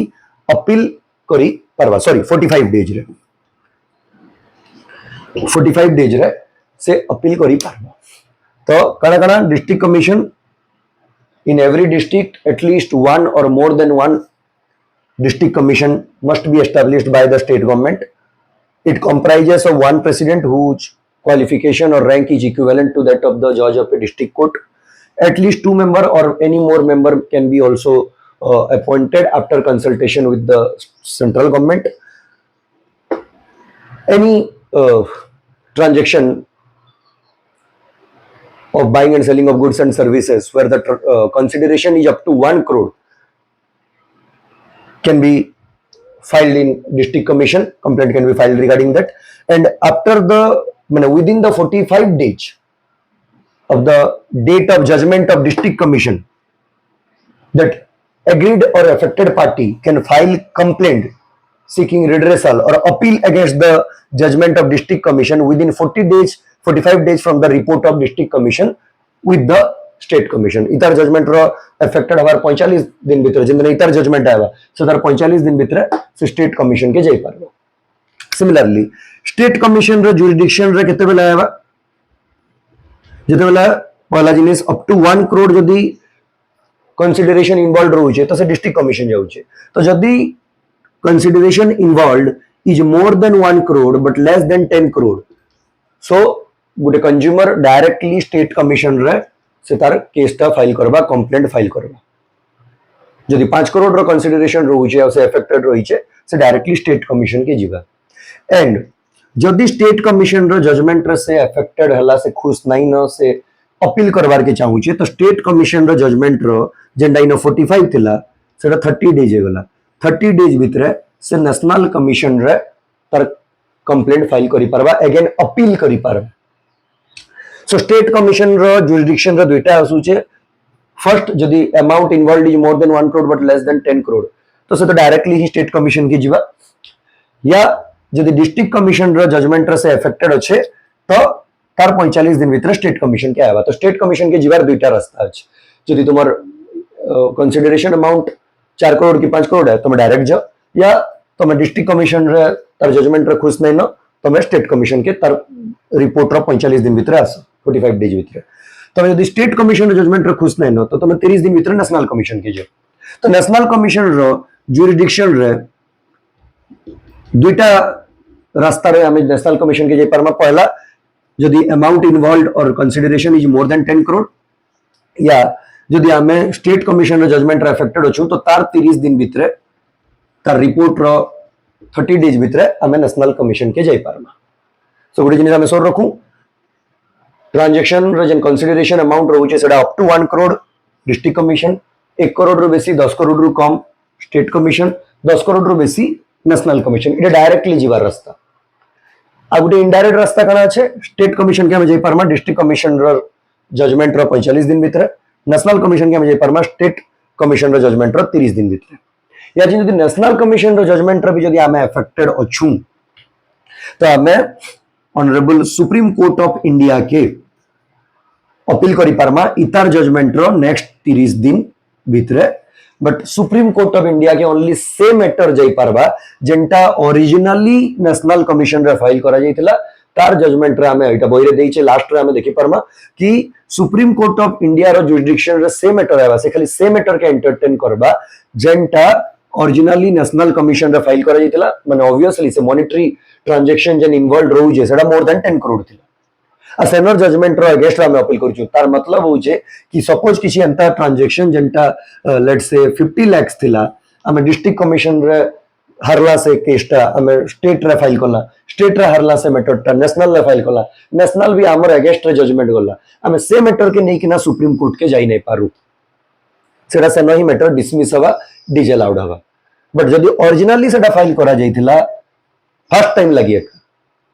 अपील करी परवा सॉरी 45 days रे 45 days रे से अपील करी पारबो तो कणा कणा district commission in every district at least one और more than one district commission must be established by the state government. It comprises of one president whose qualification or rank is equivalent to that of the judge of a district court. At least two member or any more member can be also appointed after consultation with the central government. Any transaction of buying and selling of goods and services where the consideration is up to 1 crore can be filed in district commission. Complaint can be filed regarding that, and after the within the 45 days of the date of judgment of district commission, that agreed or affected party can file complaint seeking redressal or appeal against the judgment of district commission within 45 days from the report of district commission with the state commission इतार judgment रो affected हमार 45 दिन भीतर जिन इतार judgement आएगा सो तार 45 दिन भीतर से स्टेट कमिशन के जाई पारबो. सिमिलरली स्टेट कमिशन रो जुरिडिक्शन रे केते बेला आएगा जेते बेला पहला जिनिस अप टू 1 करोड़ जदी कंसीडरेशन इन्वॉल्व रहू छे तो से डिस्ट्रिक्ट कमिशन जाऊ छे. तो जदी consideration involve is more than 1 crore but less than 10 crore so गुटे कंज्यूमर डायरेक्टली स्टेट कमिशन रे से तार केसटा फाइल करबा कंप्लेंट फाइल करबा. जदि 5 करोड़ रो कंसीडरेशन रहू छे से अफेक्टेड रही छे से डायरेक्टली स्टेट कमिशन के जीवा. एंड जदि स्टेट कमिशन रो जजमेंट रे से अफेक्टेड हला से खुश नहीं न से अपील करवार के चाहूचे तो स्टेट कमिशन रो जजमेंट रो जेंडा इन 45 थिला सेटा 30 डेज हेगला 30 डेज भितरे से नेशनल कमिशन रे तर कंप्लेंट फाइल करि परबा अगेन अपील करि परबा सो स्टेट कमिशन रो जुरिडिक्शन रो दुईटा आसुचे फर्स्ट जदि amount involved is more than 1 crore but less than 10 crore तो से तो डायरेक्टली ही स्टेट कमिशन के जीवा या जदि डिस्ट्रिक्ट कमिशन रो जजमेंट रे से अफेक्टेड अच्छे तो तार 45 दिन भीतर स्टेट कमिशन के आवा तो स्टेट कमिशन के जीवार दुईटा रास्ता अछि जदि तुमर कंसीडरेशन अमाउंट 4 करोड़ की 5 करोड़ है तुम डायरेक्ट जाओ या तुम डिस्ट्रिक्ट कमिशन रे तार जजमेंट रे खुश नहीं न तुम स्टेट कमिशन के तार रिपोर्ट रो 45 दिन भीतर आस 45 डेज भीतर तुम यदि स्टेट कमिशन रो जजमेंट रे खुश नहीं न तो तुम 30 दिन भीतर नेशनल कमिशन के जाओ तो नेशनल कमिशन रो जुरिडिक्शन रे दुईटा रास्ता रे हमें नेशनल कमिशन के जे परमा पहला यदि अमाउंट इन्वॉल्वड और consideration is more then 10 crore या यदि हमें स्टेट कमिशन रो जजमेंट रे अफेक्टेड अछु तो तार 30 दिन भितरे तार रिपोर्ट रो 30 डेज भितरे हमें नेशनल कमिशन के जाई पारमा सो गुडी जिनिस हमें सोर रखू ट्रांजैक्शन रो जन कंसीडरेशन अमाउंट रहउचे सेडा up to 1 crore district commission 1 crore रो बेसी 10 करोड़ रो कम स्टेट कमिशन 10 करोड़ रो बेसी नेशनल कमिशन इटा डायरेक्टली जीवार रास्ता आ गोटे इनडायरेक्ट रास्ता कना छे स्टेट कमिशन के हम जाई परमा डिस्ट्रिक्ट कमिशन रो जजमेंट रो 45 दिन भीतर नेशनल कमिशन के हम जाई परमा स्टेट कमिशन रो जजमेंट रो 30 दिन भीतर या जदि नेशनल कमिशन रो जजमेंट रो भी जदि हमें अफेक्टेड अछु तो हमें honourable supreme Court of India के अपील करि परमा इतार जजमेंट रो नेक्स्ट 30 दिन भीतर but supreme Court of India के ओनली से मैटर जाई पारबा जेंटा ओरिजिनली नेशनल कमिशन रे फाइल करा जाइतिला तार जजमेंट रे हमें एटा बोइरे देइचे लास्ट रे हमें देखि परमा कि सुप्रीम कोर्ट ऑफ इंडिया रो जुरिडिक्शन रे से मैटर आवा से खाली से मैटर के एंटरटेन करबा जेंटा ओरिजिनली नेशनल कमिशन रे फाइल करा जाइतिला माने ऑब्वियसली से मॉनेटरी ट्रांजैक्शन जन इन्वॉल्वड रहउ जे सेडा मोर देन 10 करोड़ थिला आ सेनर जजमेंट रो अगेंस्ट हमें अपील करछु तार मतलब होचे कि सपोज किसी अंतर transaction Janata let's say 50 lakh थिला हमें डिस्ट्रिक्ट कमिशन रे हरला से केसटा हमें स्टेट रे फाइल करला स्टेट रे हरला से मैटरटा नेशनल रे फाइल करला नेशनल भी हमर अगेंस्ट रे जजमेंट गला हमें से मैटर के नहीं कि ना सुप्रीम कोर्ट के जाई नहीं पारु सेडा से नहीं मैटर डिसमिस हवा डिसअलाउड हवा बट जदि ओरिजिनली सेडा फाइल करा जाइतिला फर्स्ट टाइम लगी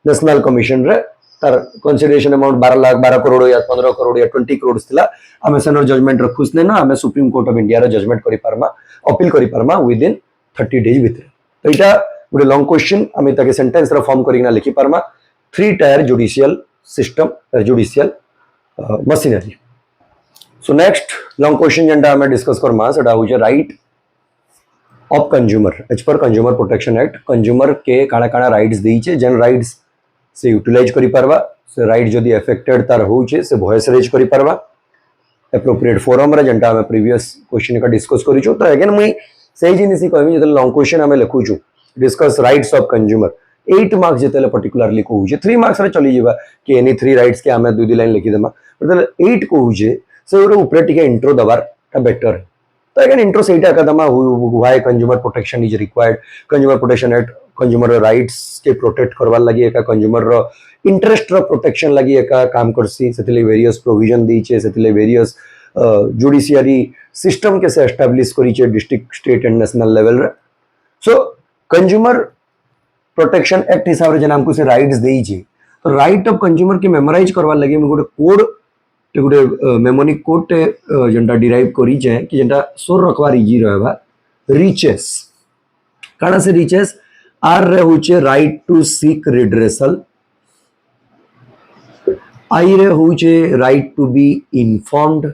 नेशनल कमिशन रे तार कंसीडरेशन अमाउंट 12 लाख 12 करोड़ या 15 करोड़ या 20 करोड़ थिला हमें सेनर जजमेंट रे खुश नहीं ना हमें सुप्रीम कोर्ट ऑफ इंडिया रे जजमेंट करि परमा अपील करि परमा विद इन 30 डेज भीतर तो इटा गुडे लॉन्ग क्वेश्चन हमें ताके सेंटेंस रे फॉर्म करिना लिखि परमा 3 tier judicial system judicial machinery so next long question जेंटा हमें डिस्कस करमा सेटा होचे right of consumer as per consumer protection act consumer के काना काना राइट्स देइचे जन राइट्स से यूटिलाइज करि परबा से राइट जदि अफेक्टेड तार होउचे से वॉइस रेज करि परबा एप्रोप्रिएट फोरम रे जेंटा हमें प्रीवियस क्वेश्चन का डिस्कस करिछु तो अगेन मुई सेही जिनिस कहबी जते लॉन्ग क्वेश्चन हमें लिखुछु discuss rights of consumer 8 marks जते पर्टिकुलरली कहूचे 3 मार्क्स रे चली जीवा कि एनी 3 राइट्स के हमें दुई लाइन लिखि देमा मतलब 8 कहूचे से ऊपर टिके इंट्रो दबार बेटर है तो अगेन इंट्रो सेटा कदमा why consumer protection is required consumer protection act consumer rights के प्रोटेक्ट करवा लगी एका कंज्यूमर रो इंटरेस्ट रो प्रोटेक्शन लगी एका काम करसी सेतिले वेरियस प्रोविजन दीचे सेतिले वेरियस जुडिशियरी सिस्टम के से एस्टैब्लिश करिचे district state and national level रे सो कंज्यूमर प्रोटेक्शन एक्ट हिसाब रे जन हमको से राइट्स देइचे तो राइट ऑफ कंज्यूमर के मेमोराइज करवा लगी में गोटे कोड गोटे मेमोनिक कोड जेंटा डिराइव करी जे कि जेंटा सोर रखवार इजी रहबा रीचेस काना से रीचेस आर रे होचे right to seek redressal I रे होचे right to be informed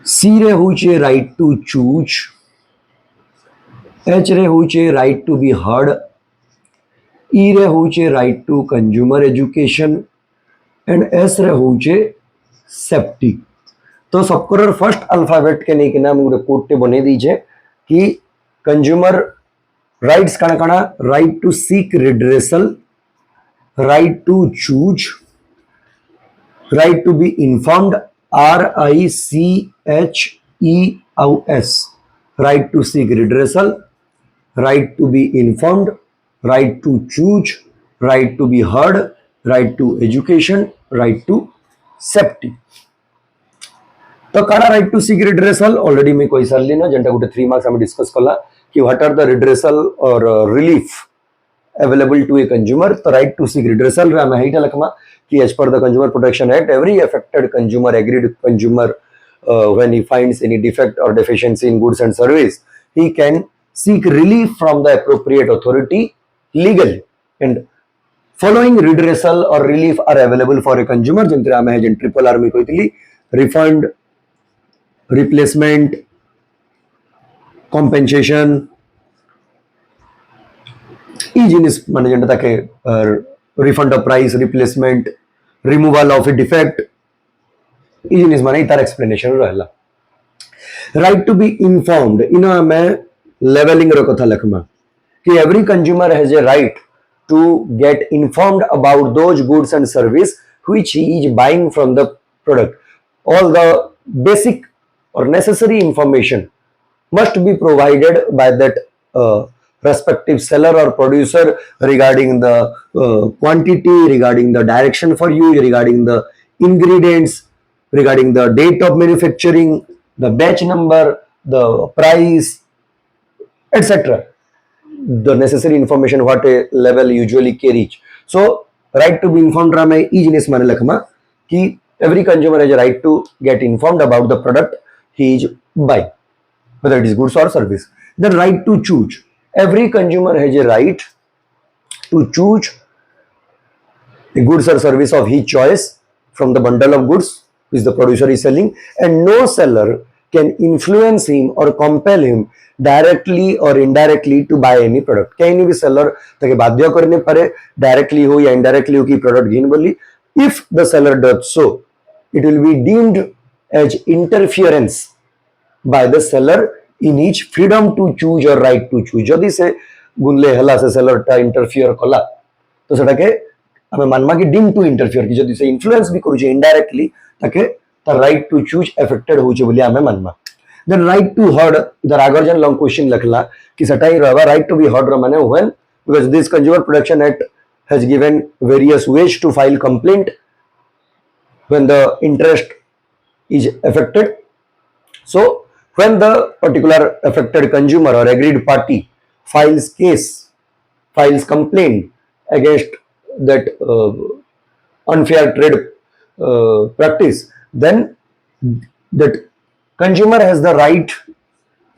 C रे होचे राइट टू चूज एच रे होचे right to be heard E रे होचे right to consumer education and S रे होचे सेफ्टी तो सबकर फर्स्ट अल्फाबेट के नहीं कि नाम गोटे कोड बने दीजे कि कंज्यूमर राइट्स काना काना right to seek redressal right to choose right to be informed RICHES right to seek redressal right to be informed right to choose right to be heard right to education, right to safety. तो काना right to seek redressal already मैं कोई सारी ना जेंटा गुटे 3 marks हम discuss कला कि what are the redressal और relief available to a consumer. The right to seek redressal रे हमें हेटा लखमा कि as per the Consumer Protection Act, every affected consumer, agreed consumer, when he finds any defect or deficiency in goods and service, he can seek relief from the appropriate authority legally. And following redressal or relief are available for a consumer. जिनते हमें है जिन triple R में कोई थी refund, replacement, compensation, ई जिनिस माने जेंटा ताके refund of price, replacement, removal of a defect, ई जिनिस माने तार एक्सप्लेनेशन रहला. राइट टू बी इन्फॉर्म्ड इना में लेवलिंग रो कथा लखमा कि every consumer has a right to get informed about those goods and service which he is buying from the product. All the basic और necessary information must be provided by that respective seller or producer regarding the quantity, regarding the direction for use, regarding the ingredients, regarding the date of manufacturing, the batch number, the price, etc. The necessary information what a level usually carries. So right to be informed ra mein ee jinis mane lakhma ki every consumer has a right to get informed about the product he is buying, whether it is goods or service. The right to choose. Every consumer has a right to choose a goods or service of his choice from the bundle of goods which the producer is selling, and no seller can influence him or compel him directly or indirectly to buy any product. कहीं भी seller ताकि बाध्य करने पड़े directly हो या indirectly हो कि product घेन बोली. If the seller does so, it will be deemed as interference by the seller in each freedom to choose or right to choose. जदि से गुनले हला से seller टा interfere कला तो सेटा के हमें मानमा कि deemed to interfere कि जदि से influence भी करूचे indirectly ताके ता right to choose affected होचे बोली हमें मानमा. Then right to heard इधर आगर जन long question लखला कि सेटा ही रहवा right to be heard माने when, because this Consumer Protection Act has given various ways to file complaint when the interest is affected. So when the particular affected consumer or aggrieved party files complaint against that unfair trade practice, then that consumer has the right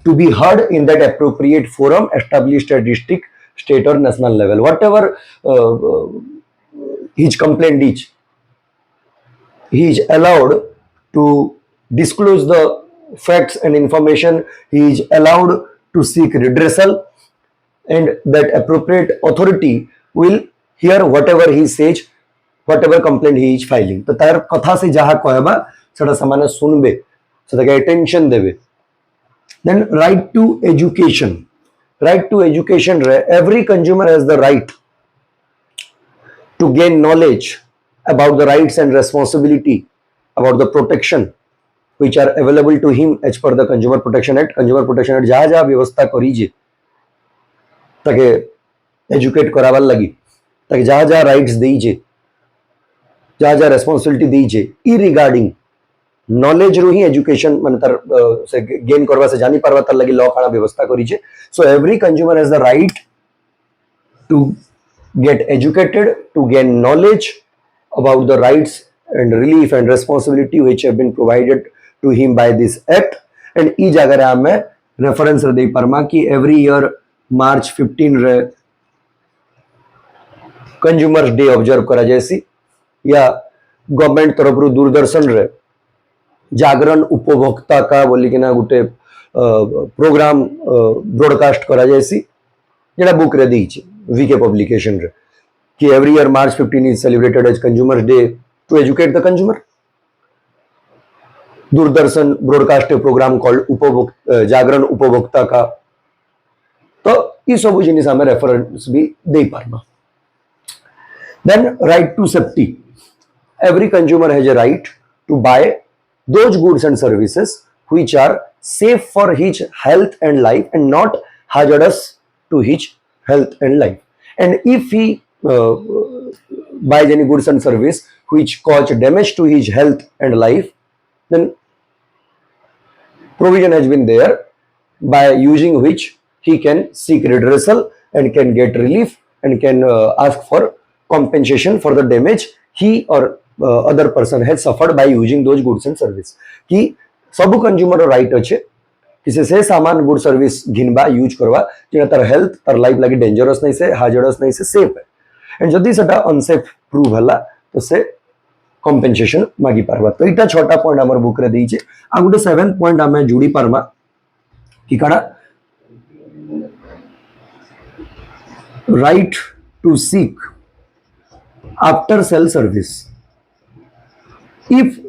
to be heard in that appropriate forum established at district, state or national level. Whatever his complaint is, he is allowed to disclose the facts and information, he is allowed to seek redressal, and that appropriate authority will hear whatever he says, whatever complaint he is filing. तो तार कथा से जहाँ कहबा सेटा समाने सुनबे, सेटा के attention देबे. Then right to education. Right to education रे every consumer has the right to gain knowledge about the rights and responsibility, about the protection which are available to him as per the Consumer Protection Act. Consumer Protection Act जहाँ जहाँ व्यवस्था करीजे ताकि educate करावाल लगी, ताकि जहाँ जहाँ rights दीजे, जहाँ जहाँ रेस्पॉन्सिबिलिटी दीजे ई रिगार्डिंग नॉलेज रू ही एजुकेशन मन तर से गेन करवा से जानी पारवा तर लगी लॉ काना व्यवस्था करीजे. So every consumer has the right to get educated, to gain knowledge about the rights and relief and responsibility which have been provided to him by this act. And ई जगह हमें रेफरेंस दे परमा कि every year March 15 रे consumers day observe करा जैसी या government तरफ रू दूरदर्शन रे जागरण उपभोक्ता का बोली कि ना गुटे प्रोग्राम ब्रॉडकास्ट करा जैसी जेड़ा बुक रे दी छे वीके पब्लिकेशन रे कि every year March 15 is celebrated as consumers day to educate the consumer. Doordarshan broadcast program called जागरण उपभोक्ता का. तो ये सब जिनिस हमें रेफरेंस भी दे पारमा. Then right to safety. Every consumer has a right to buy those goods and services which are safe for his health and life and not hazardous to his health and life. And if he buys any goods and service which cause damage to his health and life, then provision has been there by using which he can seek redressal and can get relief and can ask for compensation for the damage he or other person has suffered by using those goods and service. कि सब consumer right अच्छे किसी से सामान good service घिनबा use करवा जेना तार health तार life लगी डेंजरस नहीं से हाजरस नहीं से सेफ है एंड जदि सेटा अनसेफ प्रूव हला तो से कंपेनसेशन मागी पारबा. तो इटा छोटा पॉइंट हमर बुक रे देइचे आ गुटे 7th पॉइंट हमें जुड़ी पारमा कि काडा right to seek after sale service if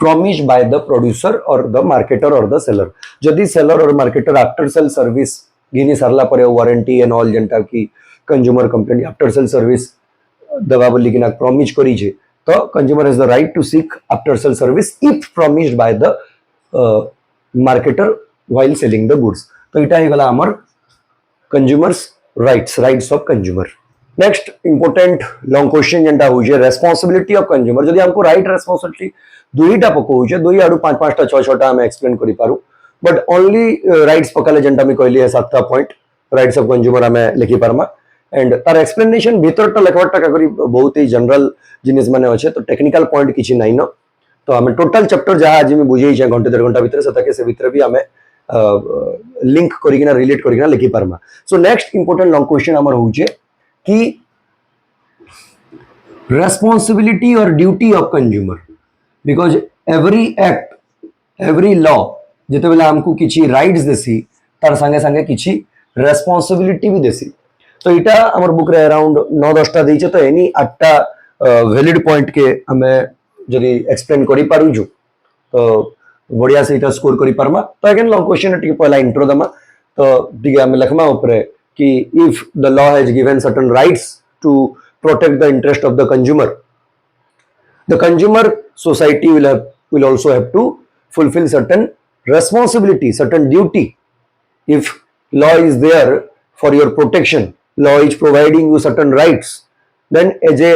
promised by the producer or the marketer or the seller. जदि seller और marketer after sell service घिनी सारला पर वारंटी एंड ऑल जेंटा की consumer complaint after sale service दवा बोली कि ना प्रॉमिस करी छे तो consumer has the right to seek after sale service if promised by the marketer while selling the goods. तो इटा ही गला हमर consumers rights of consumer. Next important long question जेंटा होजे रेस्पोंसिबिलिटी ऑफ कंज्यूमर. जदि हमको राइट रेस्पोंसिबिलिटी दुईटा पकोचे दुई आडू 5-5टा 6-6टा हम एक्सप्लेन करि पारू बट ओनली राइट्स पकाले जेंटा मी कहली है 7टा पॉइंट राइट्स ऑफ कंज्यूमर हमें लिखि पारमा एंड तार एक्सप्लेनेशन भीतरटा लेखवाटा का करी बहुत ही जनरल जिनिस माने अच्छे तो टेक्निकल पॉइंट किछि नाही न. तो हमें टोटल चैप्टर जहाँ आज में बुझे घंटे 1.5 घंटा भितर से भितर भी हमें लिंक करिकिना रिलेट करिकिना लिखि पारमा. So next important long question हमर होचे कि responsibility or duty of consumer because every act every law जिते बेला हमको किछि राइट्स देसी तार संगे संगे किछि रेस्पॉन्सिबिलिटी भी देसी. तो इटा हमर बुक रे अराउंड 9-10टा देइछे तो एनी 8टा वैलिड पॉइंट के हमें जदी एक्सप्लेन करि पारू छु तो बढ़िया से इटा स्कोर करि पारमा. तो अगेन लॉन्ग क्वेश्चन टिके पहला इंट्रो दमा तो दिगे हमें लिखमा ऊपर कि if the law has given certain rights to protect the interest of the consumer society will also have to fulfill certain responsibility, certain duty. If law is there for your protection, law is providing you certain rights, then as a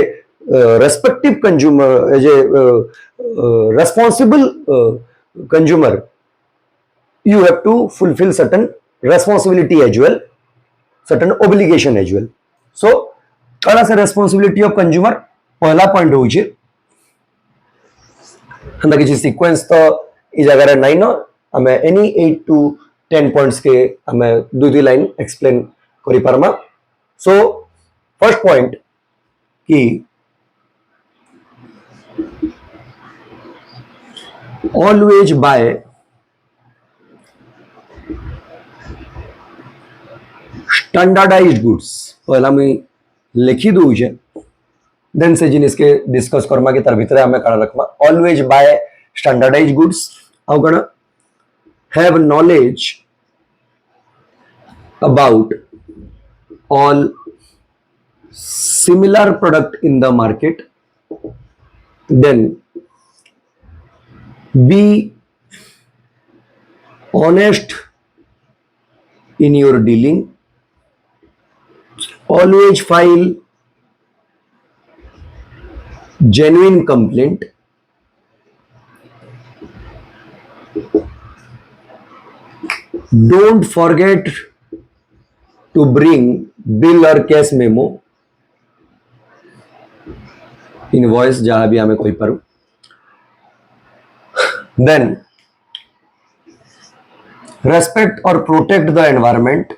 respective consumer, as a responsible consumer, you have to fulfill certain responsibility as well, certain obligation as well. So कड़ा से responsibility of consumer पहला point होउछे हमरा किछि sequence तो इ जगह रे नाही न हमें एनी 8 to 10 पॉइंट्स के हमें दुई लाइन एक्सप्लेन करि पारमा. सो फर्स्ट पॉइंट कि always buy स्टैंडर्डाइज्ड गुड्स. पहला मैं लिखी दूजे देन से जिनिस के डिस्कस करमा के तार भीतर हमें काढा रखमा. ऑलवेज बाय स्टैंडर्डाइज्ड गुड्स आउ कण have knowledge about all similar product in the market then be honest in your dealing, always file genuine complaint, don't forget to bring bill or cash memo, invoice जहाँ भी हमें कोई Paru. then respect or protect the environment,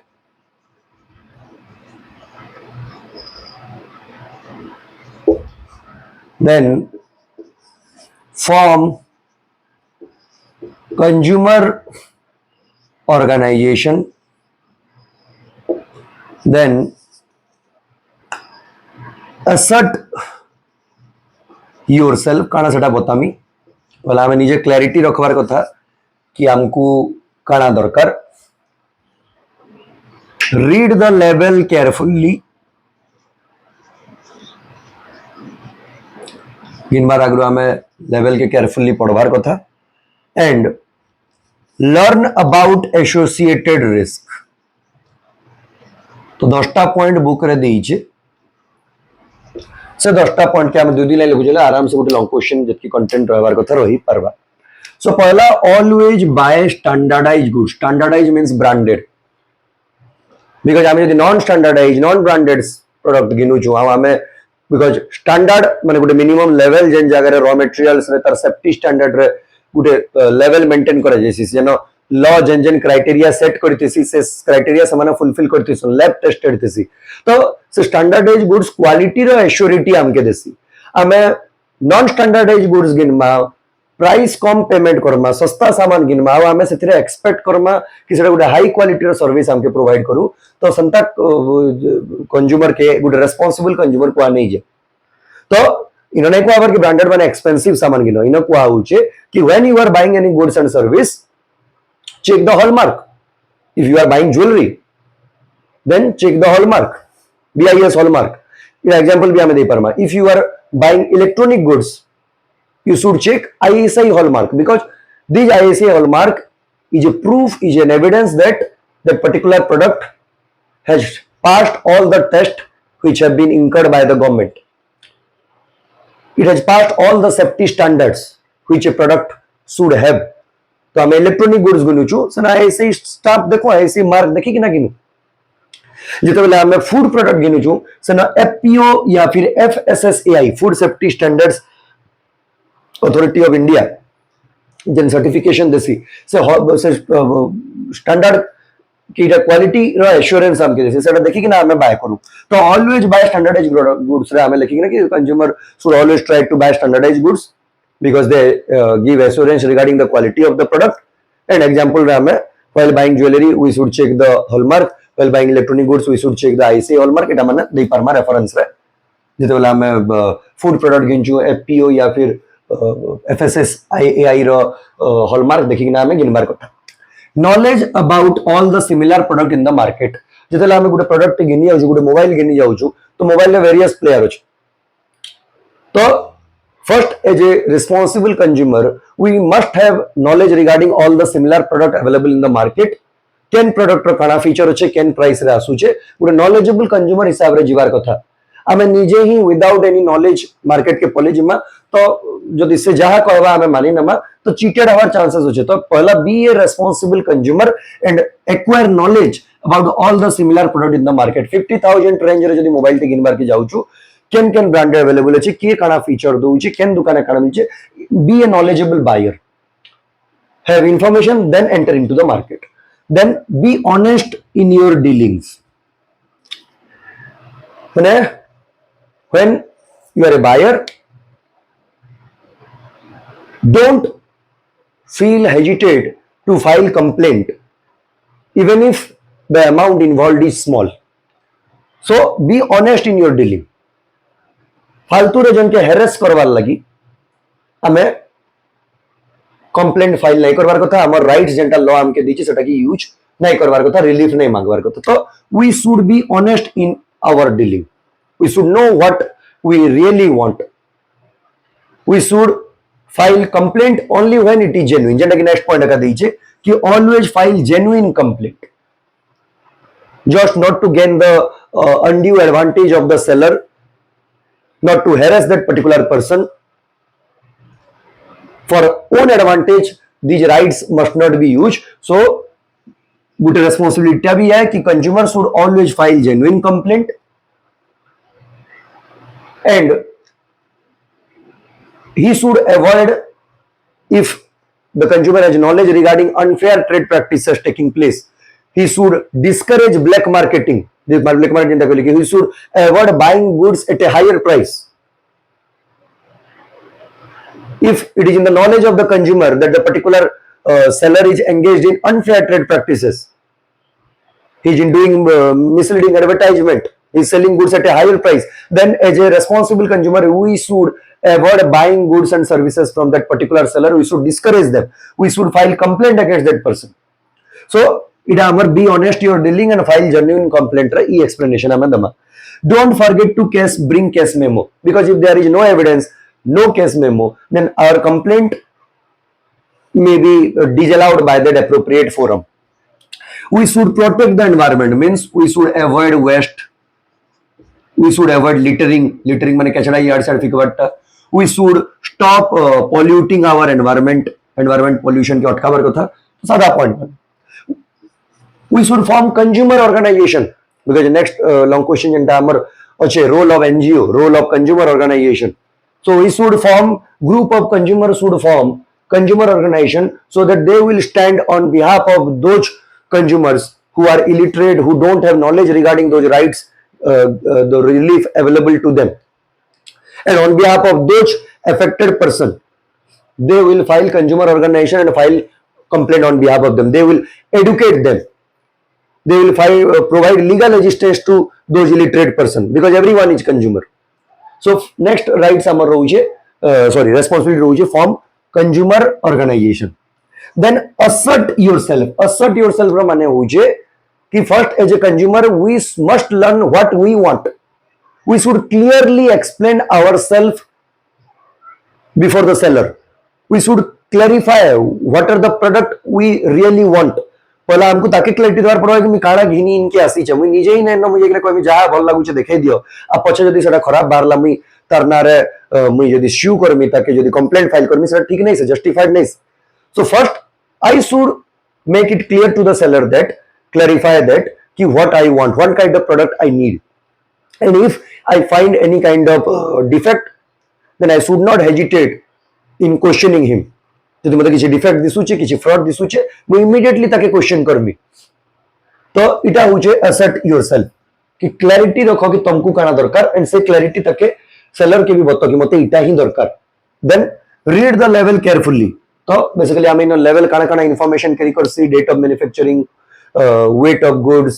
then form consumer organization, then assert yourself. काना सेटा बतामी बोला हमें निजे clarity रखवार कथा कि हमको काना दरकार. रीड द लेवल केयरफुली. तीन बार आगु हमें लेवल के केयरफुली पढ़वार कथा and learn about associated risk. तो 10टा पॉइंट बुक रे देइछे से 10टा पॉइंट के हम 2 दिन लिखुले आराम से गोटे लॉन्ग क्वेश्चन जति कंटेंट रहबार कथा रही परबा. सो पहला always buy standardise goods. Standardise means branded, because आम जब non standardise non branded product गिनुचु आम बिकॉज स्टैंडर्ड माने गोटे मिनिमम लेवल जेन जगह रॉ मटेरियल्स रे तार सेफ्टी स्टैंडर्ड रे गोटे लेवल मेंटेन करा जैसी जेन लॉ जेन जेन क्राइटेरिया सेट करतिसी से क्राइटेरिया समान फुलफिल करतिसु लैब टेस्टेड थिसी. तो से स्टैंडर्डाइज गुड्स क्वालिटी रो एश्योरिटी हमके देसी. आमे नॉन स्टैंडर्डाइज गुड्स गिनमा प्राइस कम पेमेंट करमा सस्ता सामान गिनमा आमे सेथिरे एक्सपेक्ट करमा कि सेटा गोटे हाई क्वालिटी रो सर्विस हमके प्रोवाइड करू. तो संता कंज्यूमर के गोटे रेस्पोंसिबल कंज्यूमर को नहीं जे. तो इन्होंने को आवर कि ब्रांडेड माने एक्सपेंसिव सामान गिनो इनो को आउचे कि when you are buying any goods and service check the hallmark. If you are buying jewelry, then check the hallmark, BIS hallmark. For example, भी हमें दे परमा. If you are buying electronic goods, you should check ISI hallmark, because this ISI hallmark is a proof, is an evidence that that particular product has passed all the tests which have been incurred by the government. It has passed all the safety standards which a product should have. तो हमें electronic goods गिनुचु सना ऐसे staff देखो ऐसे mark देखी कि ना गिनु. जिते बेले हमें फूड प्रोडक्ट गिनुचु सना एफपीओ या फिर FSSAI Food Safety Standards Authority of India जेन सर्टिफिकेशन देसी से स्टैंडर्ड की क्वालिटी रो एश्योरेंस हमके देसी सेटा देखि कि ना हमें बाय करू. तो ऑलवेज बाय स्टैंडर्डाइज्ड गुड्स रे हमें लिखि कि ना कि consumer should always try to buy standardised goods because they give assurance regarding the quality of the product. And example while buying jewelry we should check the hallmark, while buying electronic goods we should check the ISI hallmark. एटा माने दे परमा reference रे जिते वाला हमें food product गिनचु FPO या फिर FSSI रो hallmark देखि ना हमें गिनबार कथा. Knowledge about all the similar product in the market. जिते हमें गोटे प्रोडक्ट गिनी जाउछु गोटे मोबाइल गिनी जाउछु तो मोबाइल रे वेरियस प्लेयर अछि. तो first, as a responsible consumer, we must have knowledge regarding all the similar product available in the market. Ken product रो काना feature अच्छे केन प्राइस रे आसुचे गोटे नॉलेजेबल कंज्यूमर हिसाब रे जीवार कथा. आमे निजे ही विदाउट एनी नॉलेज मार्केट के पले जिमा तो जदि से जहा कहबा आमे मानि नमा तो चीटेड हवार चांसेस होचे. तो पहला be a responsible consumer and acquire knowledge about all the similar product in the market. 50,000 range रे जदि मोबाइल टे गिनबार के जाउछु केन केन ब्रांड अवेलेबल अछि के काना फीचर दोउछि केन दुकाने काना मिलचे. Be a knowledgeable buyer, have information, then enter into the market. Then be honest in your dealings. When you are a buyer, don't feel hesitate to file complaint even if the amount involved is small. So be honest in your dealing. फालतू रे जन के Heres करवार लगी हमें complaint file नहीं करवार कथा. हमर राइट्स जेंटा लॉ हमके दीची सेटा की यूज नहीं करवार कथा, रिलीफ नहीं मांगवार कथा. तो we should be honest in our dealing. We should know what we really want. We should file complaint only when it is genuine. जेंटा की नेक्स्ट पॉइंट का दीचे कि always file genuine complaint, just not to gain the undue advantage of the seller, not to harass that particular person for own advantage. These rights must not be used. So good responsibility भी है कि consumer should always file genuine complaint and he should avoid, if the consumer has knowledge regarding unfair trade practices taking place, he should discourage black marketing. Black marketing, he should avoid buying goods at a higher price. If it is in the knowledge of the consumer that the particular seller is engaged in unfair trade practices, he is doing misleading advertisement, he is selling goods at a higher price, then as a responsible consumer we should avoid buying goods and services from that particular seller. We should discourage them. We should file complaint against that person. So it amar be honest your dealing and file genuine complaint. E explanation amandama. Don't forget to bring case memo, because if there is no evidence, no case memo, then our complaint may be disallowed by that appropriate forum. We should protect the environment, means we should avoid waste. we should avoid littering माने कचरा yard side फिकवाटा, we should stop polluting our environment pollution के अटकावर कथा सादा point, we should form consumer organization because next long question जेंटा हमर अच्छे role of NGO, role of consumer organization, so we should form group of consumers should form consumer organization so that they will stand on behalf of those consumers who are illiterate, who don't have knowledge regarding those rights, the relief available to them, and on behalf of those affected person they will file consumer organization and file complaint on behalf of them, they will educate them, they will provide legal assistance to those illiterate person because everyone is consumer. So next rights amar roche, responsibility roche form consumer organization. Then assert yourself ro mane hoche ki first as a consumer we must learn what we want, we should clearly explain ourselves before the seller, we should clarify what are the product we really want. पहला हमको ताकि clarity दरबार पड़ो कि मी काड़ा घिनी इनके आसी छ, मुई निजे ही नै न मुझे एकरे कोइ जा भल लागु छ देखाई दियो आ पछे जदी सेटा खराब बारला मुई तरना रे मुई जदी स्यू करमी ताकि जदी कंप्लेंट फाइल करमी सेटा ठीक नै से जस्टिफाइड नै। So first I should make it clear to the seller that clarify that कि what I want, what kind of product I need, and if I find any kind of defect then I should not hesitate in questioning him, যদি মতে কিছু defect দিসুছে কিছু fraud দিসুছে মুই immediately তাকে question করমি। তো এটা হচ্ছে অ্যাসেট योरसेल्फ कि क्लैरिटी रखो कि तुमको काना दरकार एंड से क्लैरिटी तके सेलर के भी बतो कि मते इटा ही दरकार। देन रीड द लेवल केयरफुली, तो बेसिकली आई मीन लेवल काना काना इंफॉर्मेशन कैरी कर सी date of manufacturing, weight of goods,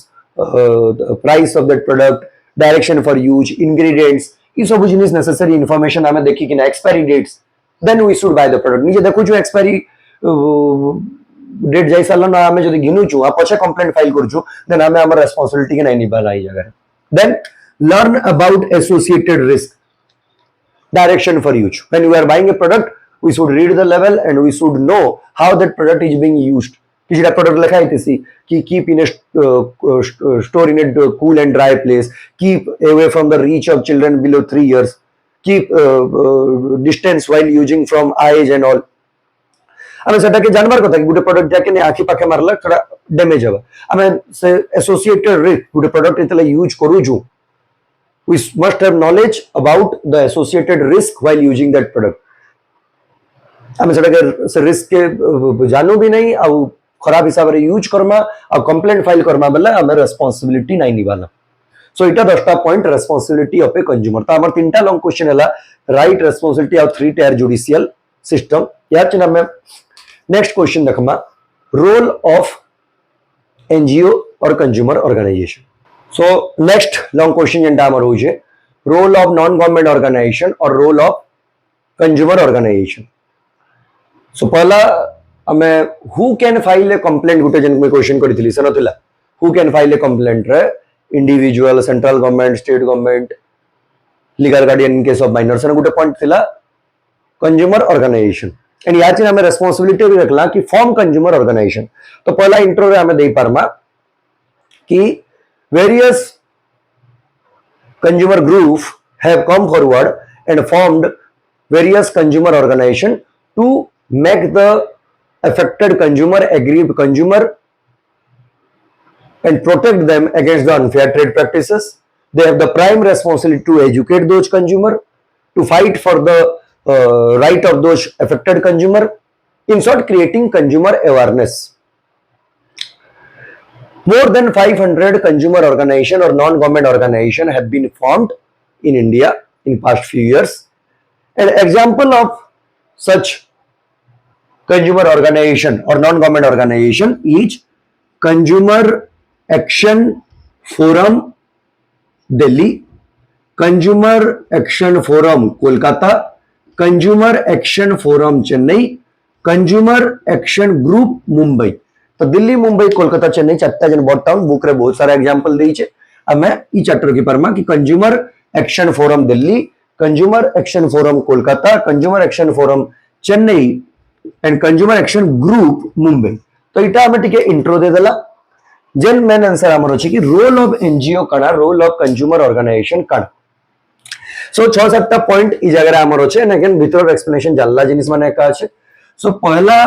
price of that product, direction for use, ingredients, ई सब जिनिस नेसेसरी इंफॉर्मेशन हमें देखी कि ना expiry dates, then we should buy the product। निजे देखु जो एक्सपायरी डेट जाई साला ना हमें जदी घिनु छु आ पछे कंप्लेंट फाइल कर छु देन हमें हमर रिस्पांसिबिलिटी के नहीं निभाला ई जगह। Then learn about associated risk, direction for use, when we are buying a product we should read the level and we should know how that product is being used। किसी product लिखा है थी कि keep in store in a cool and dry place, keep away from the reach of children below 3 years, keep distance while using from eyes and all। आमे सेटा के जानवर कथा कि गुटे प्रोडक्ट जाके ने आखी पाखे मारला थोड़ा डैमेज हबा, आमे से एसोसिएटेड रिस्क गुटे प्रोडक्ट इतला यूज करू छु, we must have knowledge about the associated risk while using that product। आमे सेटा के से रिस्क के जानू भी नहीं आ खराब हिसाब रे यूज करमा आ कंप्लेंट फाइल करमा बेला आमे रिस्पांसिबिलिटी नहीं निभाना। सो इटा 10टा point responsibility of a consumer. तो हमर 3टा लॉन्ग क्वेश्चन हला right responsibility of 3 tier judicial system. यार चिना में नेक्स्ट क्वेश्चन देखमा रोल ऑफ एनजीओ और consumer organisation. So next long question जेंटा हमर होय छै role of non government organisation और role of consumer organisation. So पहला हमें who can file a complaint गुटे जन में क्वेश्चन करितली सनथिला who can file a complaint रे individual, central government, state government, legal guardian in case of minors ने गुटे पॉइंट थिला कंज्यूमर ऑर्गेनाइजेशन। एंड याची हमें रिस्पांसिबिलिटी भी रखला कि फॉर्म कंज्यूमर ऑर्गेनाइजेशन। तो पहला इंट्रो रे हमें दे पारमा कि various consumer group have come forward and formed various consumer organisation to make the affected consumer aggrieve consumer and protect them against the unfair trade practices। They have the prime responsibility to educate those consumer, to fight for the right of those affected consumer, in short creating consumer awareness। More than 500 consumer organization or non-government organization have been formed in India in past few years। An example of such consumer organization or non-government organization is Consumer action forum Delhi, consumer action forum Kolkata, consumer action forum Chennai, consumer action group Mumbai. तो दिल्ली, मुंबई, कोलकाता, चेन्नई 4टा जन bot town book रे बहुत सारा example देई छे। हमें ई chapter की परमा कि consumer action forum Delhi, consumer action forum Kolkata, consumer action forum Chennai and consumer action group Mumbai. तो इटा हमें टिके इंट्रो दे देला। जेन मेन आंसर आमर अछि कि रोल ऑफ एनजीओ काना रोल ऑफ कंज्यूमर ऑर्गेनाइजेशन काना सो 6-7टा पॉइंट इ जगह आमर अछि एंड अगेन भीतर एक्सप्लेनेशन जानला जिनिस माने का अछि सो पहला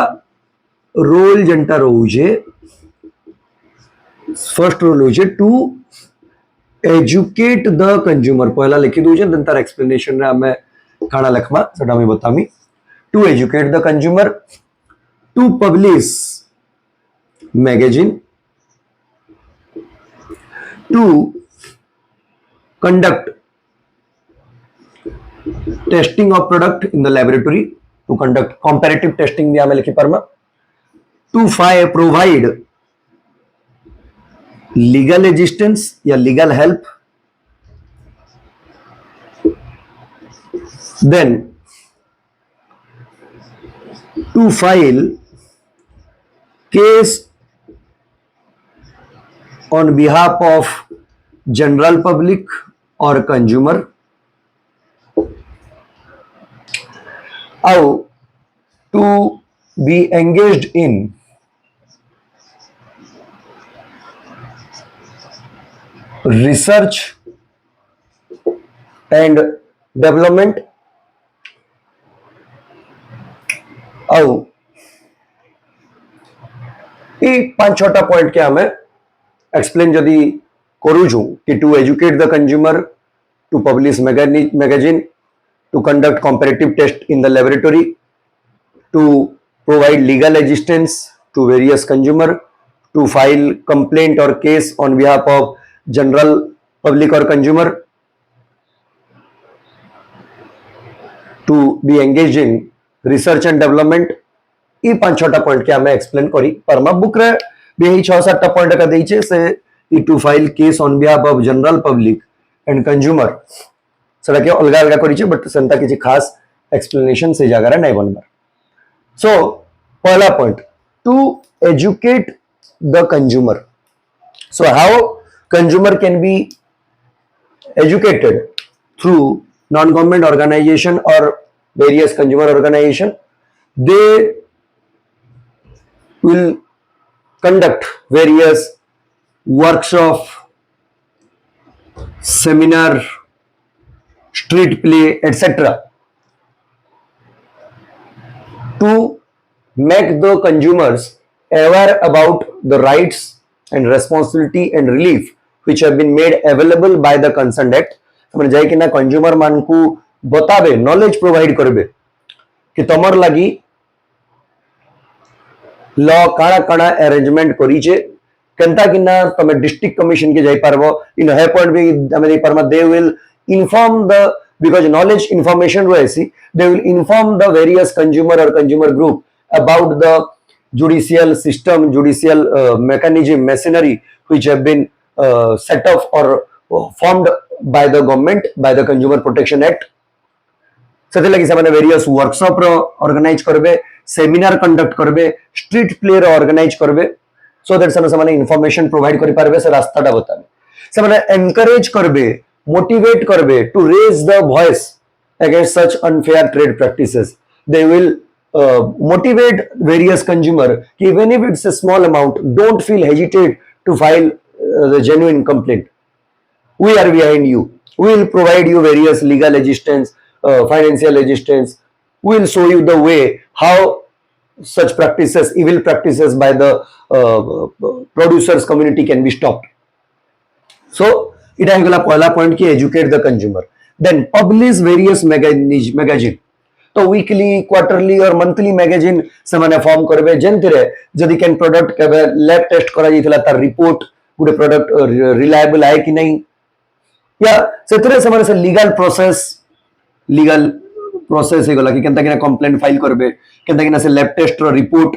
रोल जेंटा रहउजे फर्स्ट रोल होजे टू एजुकेट द कंज्यूमर पहला लिखि दउजे देन तार एक्सप्लेनेशन रे हमें काना लिखमा सेटा हम बतामी to educate the consumer to publish magazine to conduct testing of product in the laboratory to conduct comparative testing भी हमें लिखी परमा to provide legal assistance या legal help then to file case on behalf of general public or consumer or to be engaged in research and development और ये 5-6टा point के हमें explain जदि करूँ कि to educate the consumer to publish magazine to conduct comparative test in the laboratory to provide legal assistance to various consumer to file complaint और case on behalf of general public और consumer to be engage in research and development ये 5-6टा point के हमें explain करी परमा book रे भी 6-7टा point का देइछे से ई to file case on behalf of general public and consumer सेटा के अलगा अलगा करिछे बट सेंता किछि खास एक्सप्लेनेशन से जगह नहीं बनबार सो पहला point to educate the consumer so how consumer can be educated through non government organisation और various consumer organisation they will conduct various workshop, seminar, street play, etc. to make the consumers aware about the rights and responsibility and relief which have been made available by the Consent Act. मैंने जाए कि ना consumer मान को बताबे knowledge provide करबे कि तमर लगी लॉ काणा काणा अरेंजमेंट करिचे केनता कि ना तमे डिस्ट्रिक्ट कमिशन के जाई पारबो इन हे पॉइंट भी हमें दे परमा they will inform the because knowledge information रहसी they will inform the various consumer और consumer group about the judicial system judicial mechanism machinery which have been set up or formed by the government by the Consumer Protection Act से लगी से मैंने various workshop organise करबे seminar conduct करबे street play organise करबे so that से मैंने information provide करि पारबे से रास्ताटा बताबे से मैंने एनकरेज करबे मोटिवेट करबे to raise the voice against such unfair trade practices they will motivate various consumer even if it's a small amount don't feel hesitate to file the genuine complaint we are behind you we will provide you various legal assistance financial assistance we will show you the way how such practices evil practices by the producers community can be stopped so it is पहला point कि educate the consumer then publish various magazine तो weekly quarterly और monthly magazine से माने form करबे जेंतिरे जदि can product के lab test करा जाइतला तार रिपोर्ट गुडे प्रोडक्ट रिलायबल है कि नहीं या सेतरे से माने से लीगल प्रोसेस हे गला कि केनता किना कंप्लेंट फाइल करबे केनता किना से लैब टेस्ट रो रिपोर्ट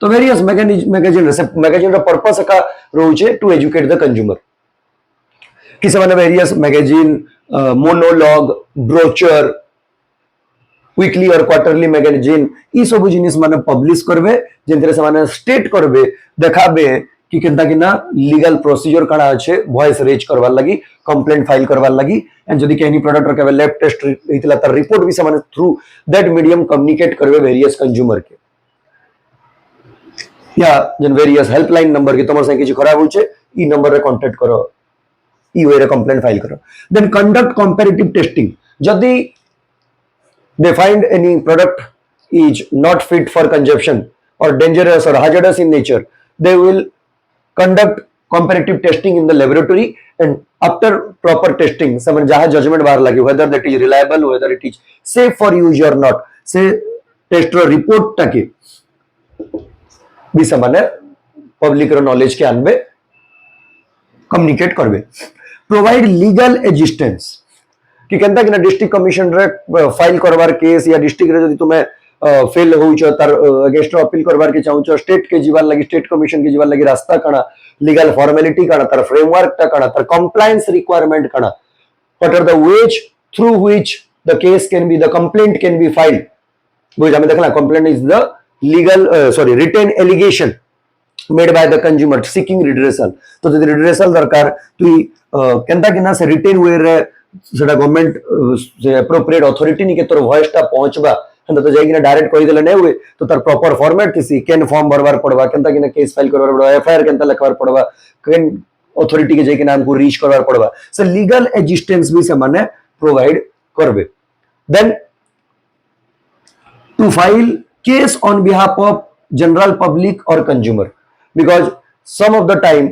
तो वेरियस मैगजीन रो पर्पस का रोचे टू एजुकेट द कंज्यूमर कि से माने various magazine monologue brochure weekly और क्वार्टरली मैगजीन ई सब जिनिस माने पब्लिश करबे जेंतरे से माने स्टेट करबे देखाबे कि केनता कि ना लीगल प्रोसीजर काना अछि वॉइस रेज करवार लगी कंप्लेंट फाइल करवार लगी एंड जदि केनी प्रोडक्ट रखे लैब टेस्ट इतला त रिपोर्ट भी से माने थ्रू दैट मीडियम कम्युनिकेट करबे वेरियस कंज्यूमर के या जन वेरियस हेल्पलाइन नंबर की तुम संगे किसी खराब होचे ई नंबर रे कांटेक्ट करो ई वे रे कंप्लेंट फाइल करो देन कंडक्ट कंपैरेटिव टेस्टिंग जदी they find any product is not fit for consumption or dangerous or hazardous in nature, they will conduct comparative testing in the laboratory and after proper testing, someone jaha judgment bar lagi whether that is reliable, whether it is safe for use or not. Say test report take भी समाने public knowledge के आनबे communicate करबे provide legal एजिस्टेंस कि केनता कि district commission रे file करवार case या district रे जदि तुमे फेल होउछ तार अगेंस्ट अपील करवार के चाहूछ स्टेट के जीवार लगी स्टेट कमिशन के जीवार लगी रास्ता काना लीगल फॉर्मेलिटी काना तार फ्रेमवर्क ता काना तार कंप्लायंस रिक्वायरमेंट काना what are the ways through which the case can be the complaint can be filed बुझ हमें देखला complaint is the legal sorry written allegation made by the consumer seeking redressal तो जदि redressal दरकार तु केनता कि ना से रिटेन वे रे सेटा गवर्नमेंट से एप्रोप्रिएट अथॉरिटी नि के तोर वॉइस टा पहुंचबा हंदा तो जाई कि ना डायरेक्ट कहि देले नै हुए तो तार प्रॉपर फॉर्मेट किसी कैन फॉर्म भरवार पड़बा केनता कि ना केस फाइल करवार पड़बा एफआईआर केनता लिखवार पड़बा कैन अथॉरिटी के जाई कि नाम को रीच करवार पड़बा सो लीगल एजिस्टेंस भी से माने प्रोवाइड करबे then to file case on behalf of general public or consumer because some of the time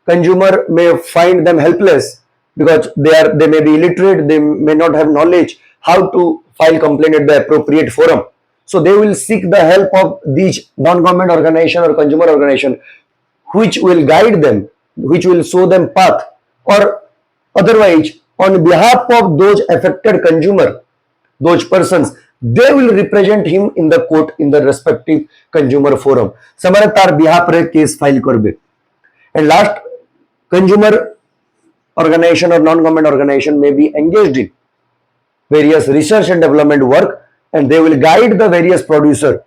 consumer may find them helpless because they may be illiterate, they may not have knowledge how to file complaint at the appropriate forum, so they will seek the help of these non-government organization or consumer organization which will guide them, which will show them path, or otherwise on behalf of those affected consumer, those persons, they will represent him in the court in the respective consumer forum samare tar behalf re case file karbe. And last, consumer organization or non-government organization may be engaged in various research and development work and they will guide the various producer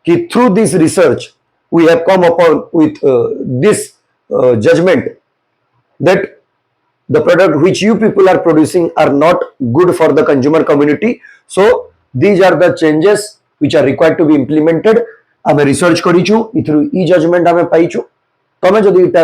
ki through this research we have come upon with this judgment that the product which you people are producing are not good for the consumer community, so these are the changes which are required to be implemented. आमे research करिछु इथरु ई judgement आमे पाइछु तमे जदि इटा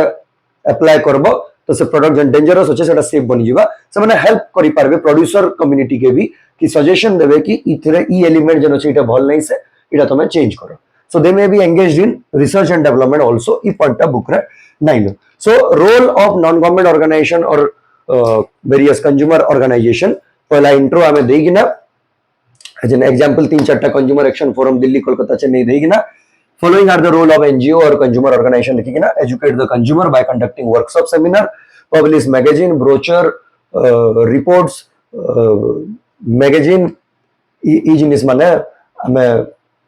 apply करबो तो से product जन dangerous होचे सेटा सेफ बनि जिबा से माने हेल्प करि पारबे प्रोड्यूसर कम्युनिटी के भी कि सजेशन देबे कि इथरे ई एलिमेंट जन छै इटा भल नै से इटा तमे चेंज करो, so they may be engaged in research and development also E point book रे नाइनो. So role of non government organization or various consumer organization पहला इंट्रो आमे देगिना as an example 3-4 consumer action forum Delhi Kolkata Chennai देगिना following are the role of NGO or consumer organization लिखिना educate the consumer by conducting workshop seminar, publish magazine brochure reports magazine ई जिनिस माने हमें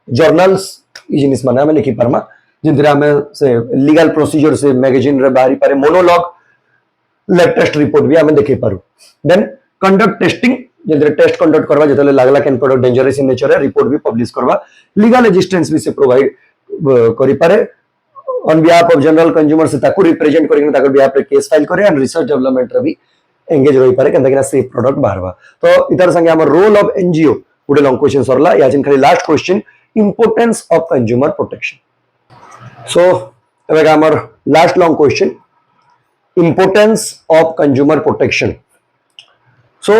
journals ई जिनिस माने हमें लिखि परमा जिंतरे हमें से लीगल प्रोसीजर से मैगजीन रे बाहरी पारे मोनोलॉग लैब टेस्ट रिपोर्ट भी हमें देखि पारु. देन कंडक्ट टेस्टिंग जिंतरे टेस्ट कंडक्ट करवा जतले लागला can product dangerous in nature है रिपोर्ट भी पब्लिश करवा लीगल एजिस्टेंस भी से प्रोवाइड करि पारे on behalf of general consumer से ताकू रिप्रेजेंट करिन ताकर बिहाफ रे केस फाइल करे एंड रिसर्च डेवलपमेंट रे भी एंगेज रही पारे केनता कि सेफ प्रोडक्ट बाहरवा. तो इतर संगे हमर रोल ऑफ एनजीओ गुडे लॉन्ग क्वेश्चन सरला याजिन खाली last question importance of consumer protection. So, our last long question, importance of consumer protection. So,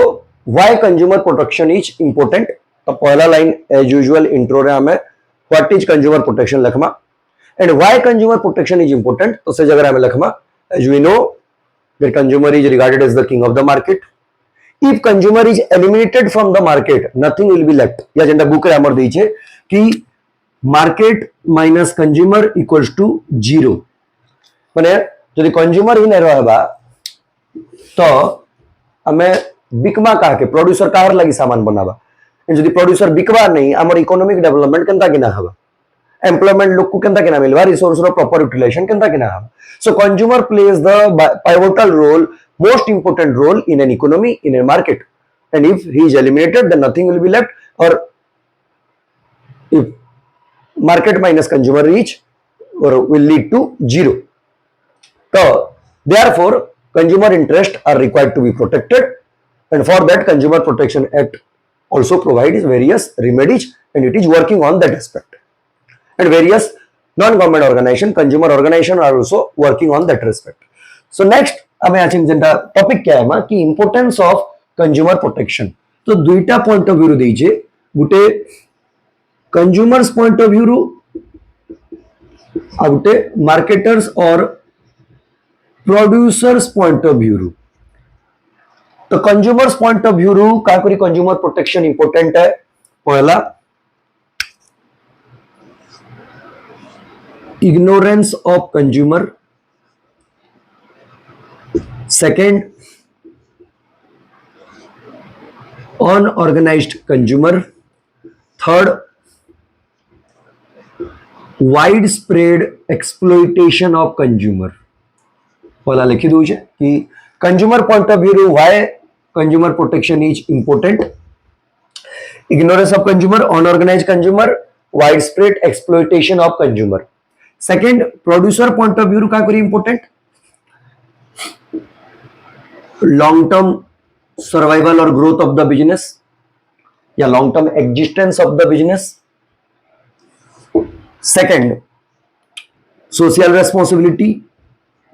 why consumer protection is important? तो पहला line as usual intro रे हमें what is consumer protection Lakhma and why consumer protection is important तो से जगह हमें Lakhma as we know that consumer is regarded as the king of the market. If consumer is eliminated from the market, nothing will be left. या जेंदा book रे हमर देई छे कि market minus consumer equals to 0 माने जदि कंज्यूमर ही नै रहबा तो हमें बिकमा का के प्रोड्यूसर काहर लगी सामान बनाबा जदि प्रोड्यूसर बिकबा नहीं हमर इकोनॉमिक डेवलपमेंट केनता कि ना हबा एम्प्लॉयमेंट लोग को केनता कि ना मिलबा रिसोर्स रो प्रॉपर यूटिलाइजेशन केनता कि ना हबा. सो consumer plays the pivotal role, most important role in an economy, in a market, and if he is eliminated then nothing will be left, or if market minus consumer reach or will lead to 0. So therefore consumer interests are required to be protected and for that consumer protection act also provides various remedies and it is working on that aspect and various non-government organization, consumer organization are also working on that respect. So next ଆମେ ଆछि जेंटा topic क्या है कि importance of consumer protection. तो दुईटा point of view रू देइजे, गुटे consumers point of view रू आ गुटे marketers और producers point of view रू. तो कंज्यूमर्स पॉइंट ऑफ व्यू रू का करी कंज्यूमर प्रोटेक्शन इंपोर्टेंट है. पहला ignorance of consumer, second unorganized consumer, third widespread exploitation of consumer. पहला लिखी दूजे कि consumer point of view why consumer protection is important. ignorance of consumer, unorganized consumer, widespread exploitation of consumer. Second producer point of view का करी important, long term survival और growth of the business या long term existence of the business. Second social responsibility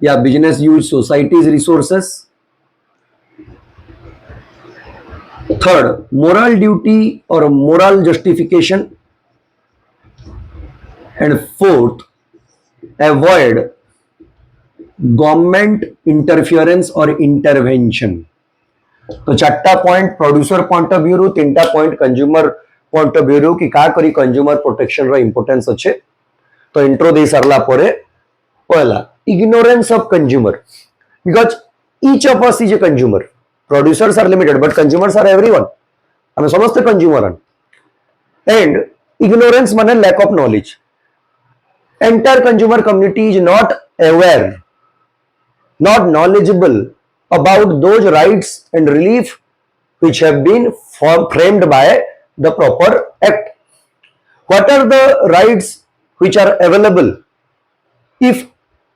या business use society's resources. Third moral duty और moral justification. And fourth avoid government interference और intervention. तो चार्टा point producer point of view, तीनटा point consumer point of view कि का करी consumer protection रो importance अच्छे. तो इंट्रो दे सरला परे पहला ignorance of consumer, because each of us is a consumer. Producers are limited but consumers are everyone. हमें समस्त कंज्यूमर. एंड इग्नोरेंस माने lack of knowledge. Entire consumer community is not aware, not knowledgeable about those rights and relief which have been framed by the proper act. What are the rights which are available if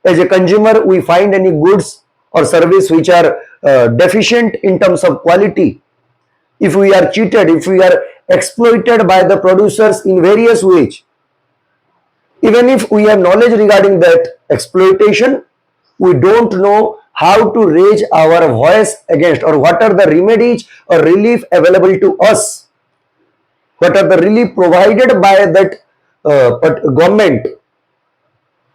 as a consumer we find any goods or service which are deficient in terms of quality, if we are cheated, if we are exploited by the producers in various ways. Even if we have knowledge regarding that exploitation, we don't know how to raise our voice against, or what are the remedies or relief available to us, what are the relief provided by that government.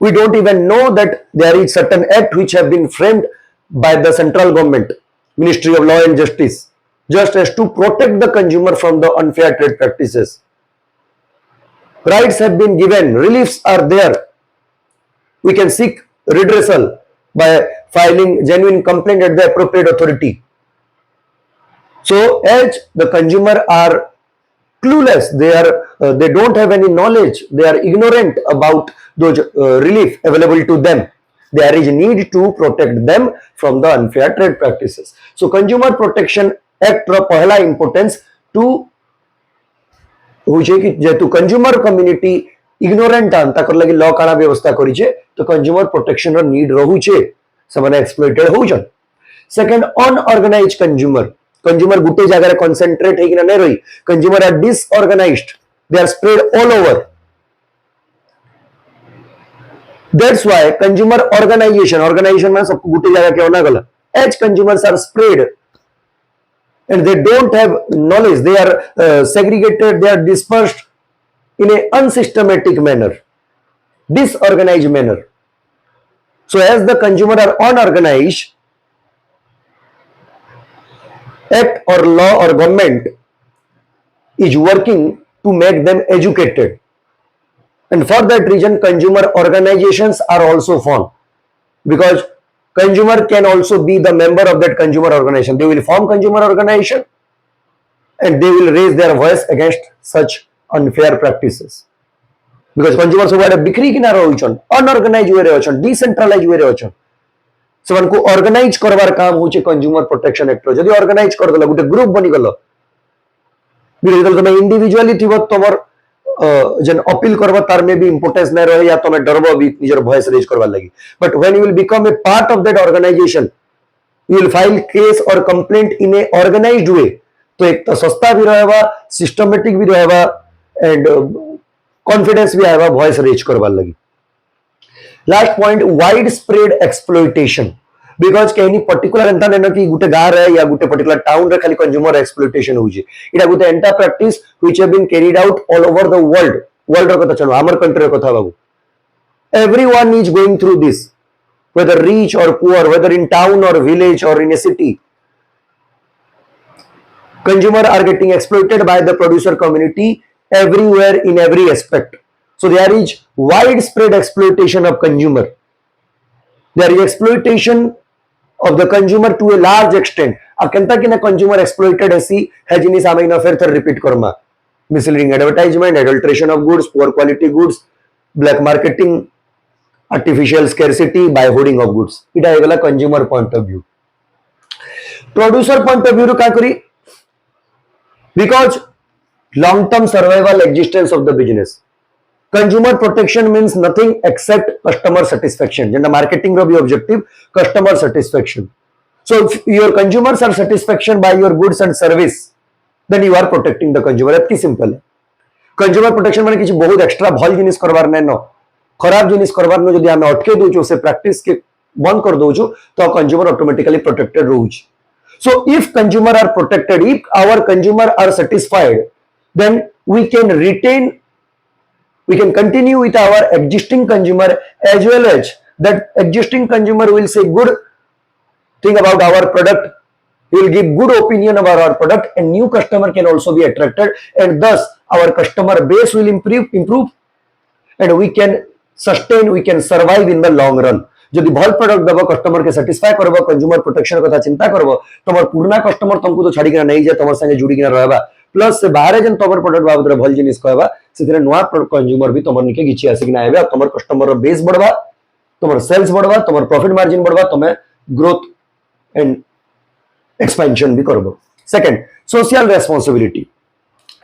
We don't even know that there is certain act which have been framed by the central government, Ministry of Law and Justice, just as to protect the consumer from the unfair trade practices. Rights have been given, reliefs are there. We can seek redressal by filing genuine complaint at the appropriate authority. So as the consumer are clueless, they don't have any knowledge, they are ignorant about those relief available to them. There is need to protect them from the unfair trade practices. So Consumer Protection Act रो पहला importance to होचे कि जेतु consumer community ignorant आन ताकर लगी law काना व्यवस्था करी छे, तो कंज्यूमर प्रोटेक्शन रो नीड रहू छे. सबने एक्सप्लॉइटेड हो जन. सेकंड अनऑर्गेनाइज्ड कंज्यूमर, कंज्यूमर गुटे जगह रे कंसंट्रेट हे कि ना रही. Consumer are disorganised, they are spread all over. That's why consumer organisation में सब गुटे जगह के होना गला. As consumers are spread and they don't have knowledge, they are segregated, they are dispersed in a unsystematic manner, disorganized manner. So as the consumer are unorganized, act or law or government is working to make them educated, and for that reason consumer organizations are also formed, because consumer can also be the member of that consumer organization. They will form consumer organization and they will raise their voice against such unfair practices. Because consumer सब वाले बिखरी किना रहउछन, unorganised हुए रहउछन, decentralise हुए रहउछन. सबन को organise करवार काम होचे कंज्यूमर प्रोटेक्शन एक्ट रो. जदी ऑर्गेनाइज कर देला गुटे ग्रुप बनी गलो, बिरजल तमे इंडिविजुअली थिबो तमर जन अपील करबा तार में भी इंपोर्टेंस नै रहे, या तमे डरबो भी निजर वॉइस रेज करबा लगी. But when you will become a part of that organisation, you will file case और complaint in a organised way. तो एक तो सस्ता भी रहेबा, सिस्टमेटिक भी रहेबा, एंड कॉन्फिडेंस भी आएबा वॉइस रेज करबा लगी. Last point wide spread exploitation because कहीं पर्टिकुलर एंता नहीं कि गोटे गाँव रे या गोटे पर्टिकुलर टाउन रे खाली कंज्यूमर एक्सप्लोइटेशन होउची इटा गोटे एंटा practice which have been carried out all over the world world रो कथा चलो हमर कंट्री रो कथा बाबू everyone is going through this whether rich or poor whether in town or village or in a city consumer are getting exploited by the producer community everywhere in every aspect so there is widespread exploitation of consumer there is exploitation of the consumer to a large extent अब Kenta कि ना consumer exploited ऐसी है जिन्हें सामने ना फिर थर repeat Karma misleading advertisement adulteration of goods poor quality goods black marketing artificial scarcity by hoarding of goods इटा है consumer point of view producer point of view रो क्या करी because long term survival existence of the business consumer protection means nothing except customer satisfaction जेंडा marketing रो भी objective customer satisfaction so if your consumers are satisfaction by your goods and service then you are protecting the consumer एतकी simple है consumer protection माने किसी बहुत extra भल जिनिस करवार नहीं no खराब जिनिस करवार नो जदि हमें अटके दोछु से प्रैक्टिस के बंद कर दोछु तो कंज्यूमर ऑटोमेटिकली प्रोटेक्टेड रहउछ so if consumer are protected if our consumer are satisfied then we can continue with our existing consumer as well as that existing consumer will say good thing about our product he will give good opinion about our product and new customer can also be attracted and thus our customer base will improve and we can sustain we can survive in the long run जदि भल product दबो customer के satisfy करबो consumer protection कथा चिंता करबो तमर पुराना कस्टमर तुमको तो छाड़ी के नहीं जे तमर संगे जुड़ी के रहबा प्लस से बाहर जन तमर प्रोडक्ट बाबत भल जिनिस कहबा सेथिरे नुवा कंज्यूमर भी तमर निके गिछि आसी कि ना आबे तमर कस्टमर बेस बढ़बा तमर सेल्स बढ़बा तमर प्रॉफिट मार्जिन बढ़बा तमे ग्रोथ एंड एक्सपेंशन भी करबो second social responsibility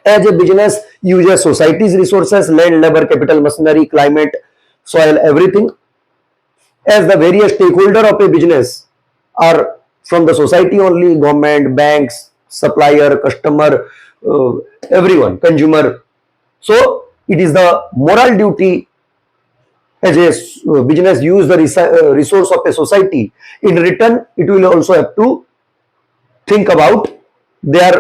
as a business uses society's resources land labor capital machinery climate soil everything as the various stakeholder of a business are from the society only government banks supplier customer everyone consumer so it is the moral duty as a business use the resource of a society in return it will also have to think about their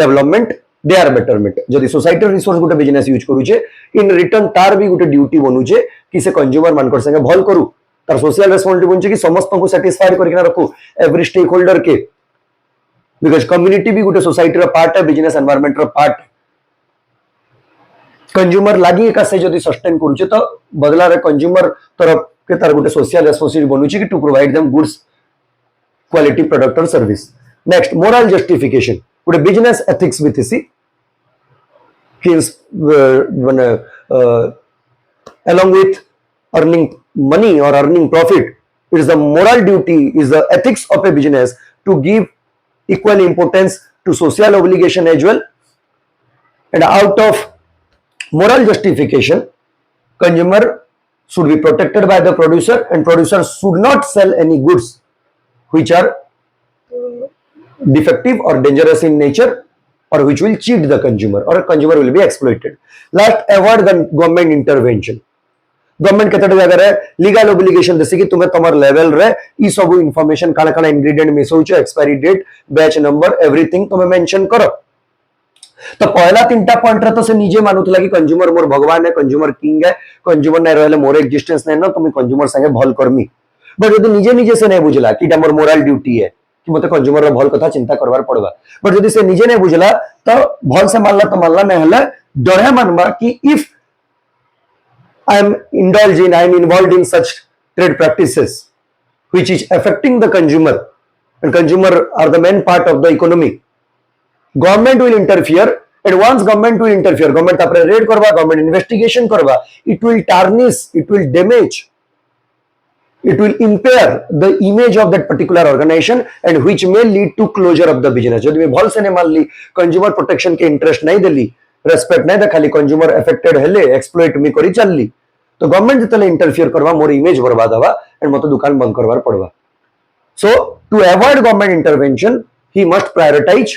development their betterment जदि society resource गोटे business use करू छे in return तार भी गोटे duty बनू छे कि से कंज्यूमर मानकर संगे भल करू तार सोशल रेस्पॉन्सिबिलिटी बन छे कि समस्त को सैटिस्फाइड करके रखू एवरी स्टेक होल्डर के बिकॉज कम्युनिटी भी गोटे सोसाइटी रो पार्ट है बिजनेस एनवायरनमेंट रो पार्ट कंज्यूमर लागी एका से जदि सस्टेन करू छे तो बदला रे कंज्यूमर तरफ के तार गोटे सोशल रेस्पॉन्सिबिलिटी बनू छे कि to provide them goods quality product और सर्विस नेक्स्ट मोरल जस्टिफिकेशन गोटे बिजनेस एथिक्स भी थिसी along with earning money or earning profit it is the moral duty is the ethics of a business to give equal importance to social obligation as well and out of moral justification consumer should be protected by the producer and producer should not sell any goods which are defective or dangerous in nature or which will cheat the consumer or a consumer will be exploited. Last, avoid the government intervention. Government केते जगह रे legal obligation देसी कि तुम्हें तमर level रे ई सब information काला काला इंग्रेडिएंट मिसौ छ expiry date batch number everything तुम्हें मेंशन करो तो पहला तीनटा पॉइंट रे तो से निजे मानुतला कि कंज्यूमर मोर भगवान है कंज्यूमर किंग है कंज्यूमर नै रहले मोर एग्जिस्टेंस नै न तुम कंज्यूमर संगे भल करमी बट यदि निजे निजे से नै बुझला कि मोर मोरल ड्यूटी है कि मते कंज्यूमर रो भल कथा चिंता करबार पड़बा बट यदि से निजे नै बुझला तो भल से मानला तो मानला नै हला डरे मानबा कि if I am involved in such trade practices which is affecting the consumer and consumer are the main part of the economy. Government will interfere and once government will interfere, government apne raid karva, government investigation karva, it will tarnish, it will damage, it will impair the image of that particular organization and which may lead to closure of the business. जब मैं भल से ने मान ली consumer protection के interest नहीं दिली respect नहीं खाली कंज्यूमर अफेक्टेड हेले एक्सप्लॉइट मी करी चलली तो गवर्नमेंट जतले इंटरफियर करवा मोर इमेज बर्बाद हवा एंड मते दुकान बंद करवार पड़वा so to avoid government intervention he must prioritize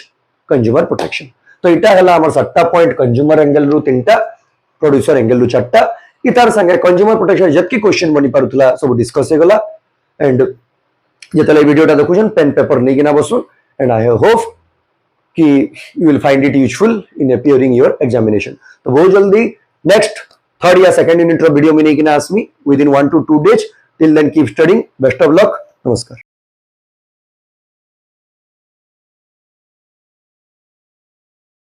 consumer protection तो इटा हला हमर 7टा पॉइंट कंज्यूमर एंगल रु 3टा प्रोड्यूसर एंगल रु 4टा इतार संगे कंज्यूमर प्रोटेक्शन जतकी क्वेश्चन बनी पारुथला सब डिस्कस हेगला एंड जेतले वीडियोटा देखुछन पेन पेपर नहीं किना बसुन एंड आई होप कि you will find it useful in appearing your examination. तो बहुत जल्दी नेक्स्ट थर्ड या सेकंड यूनिट वीडियो में नहीं किना आसमी within 1 to 2 days। Till then keep studying, best of luck, नमस्कार।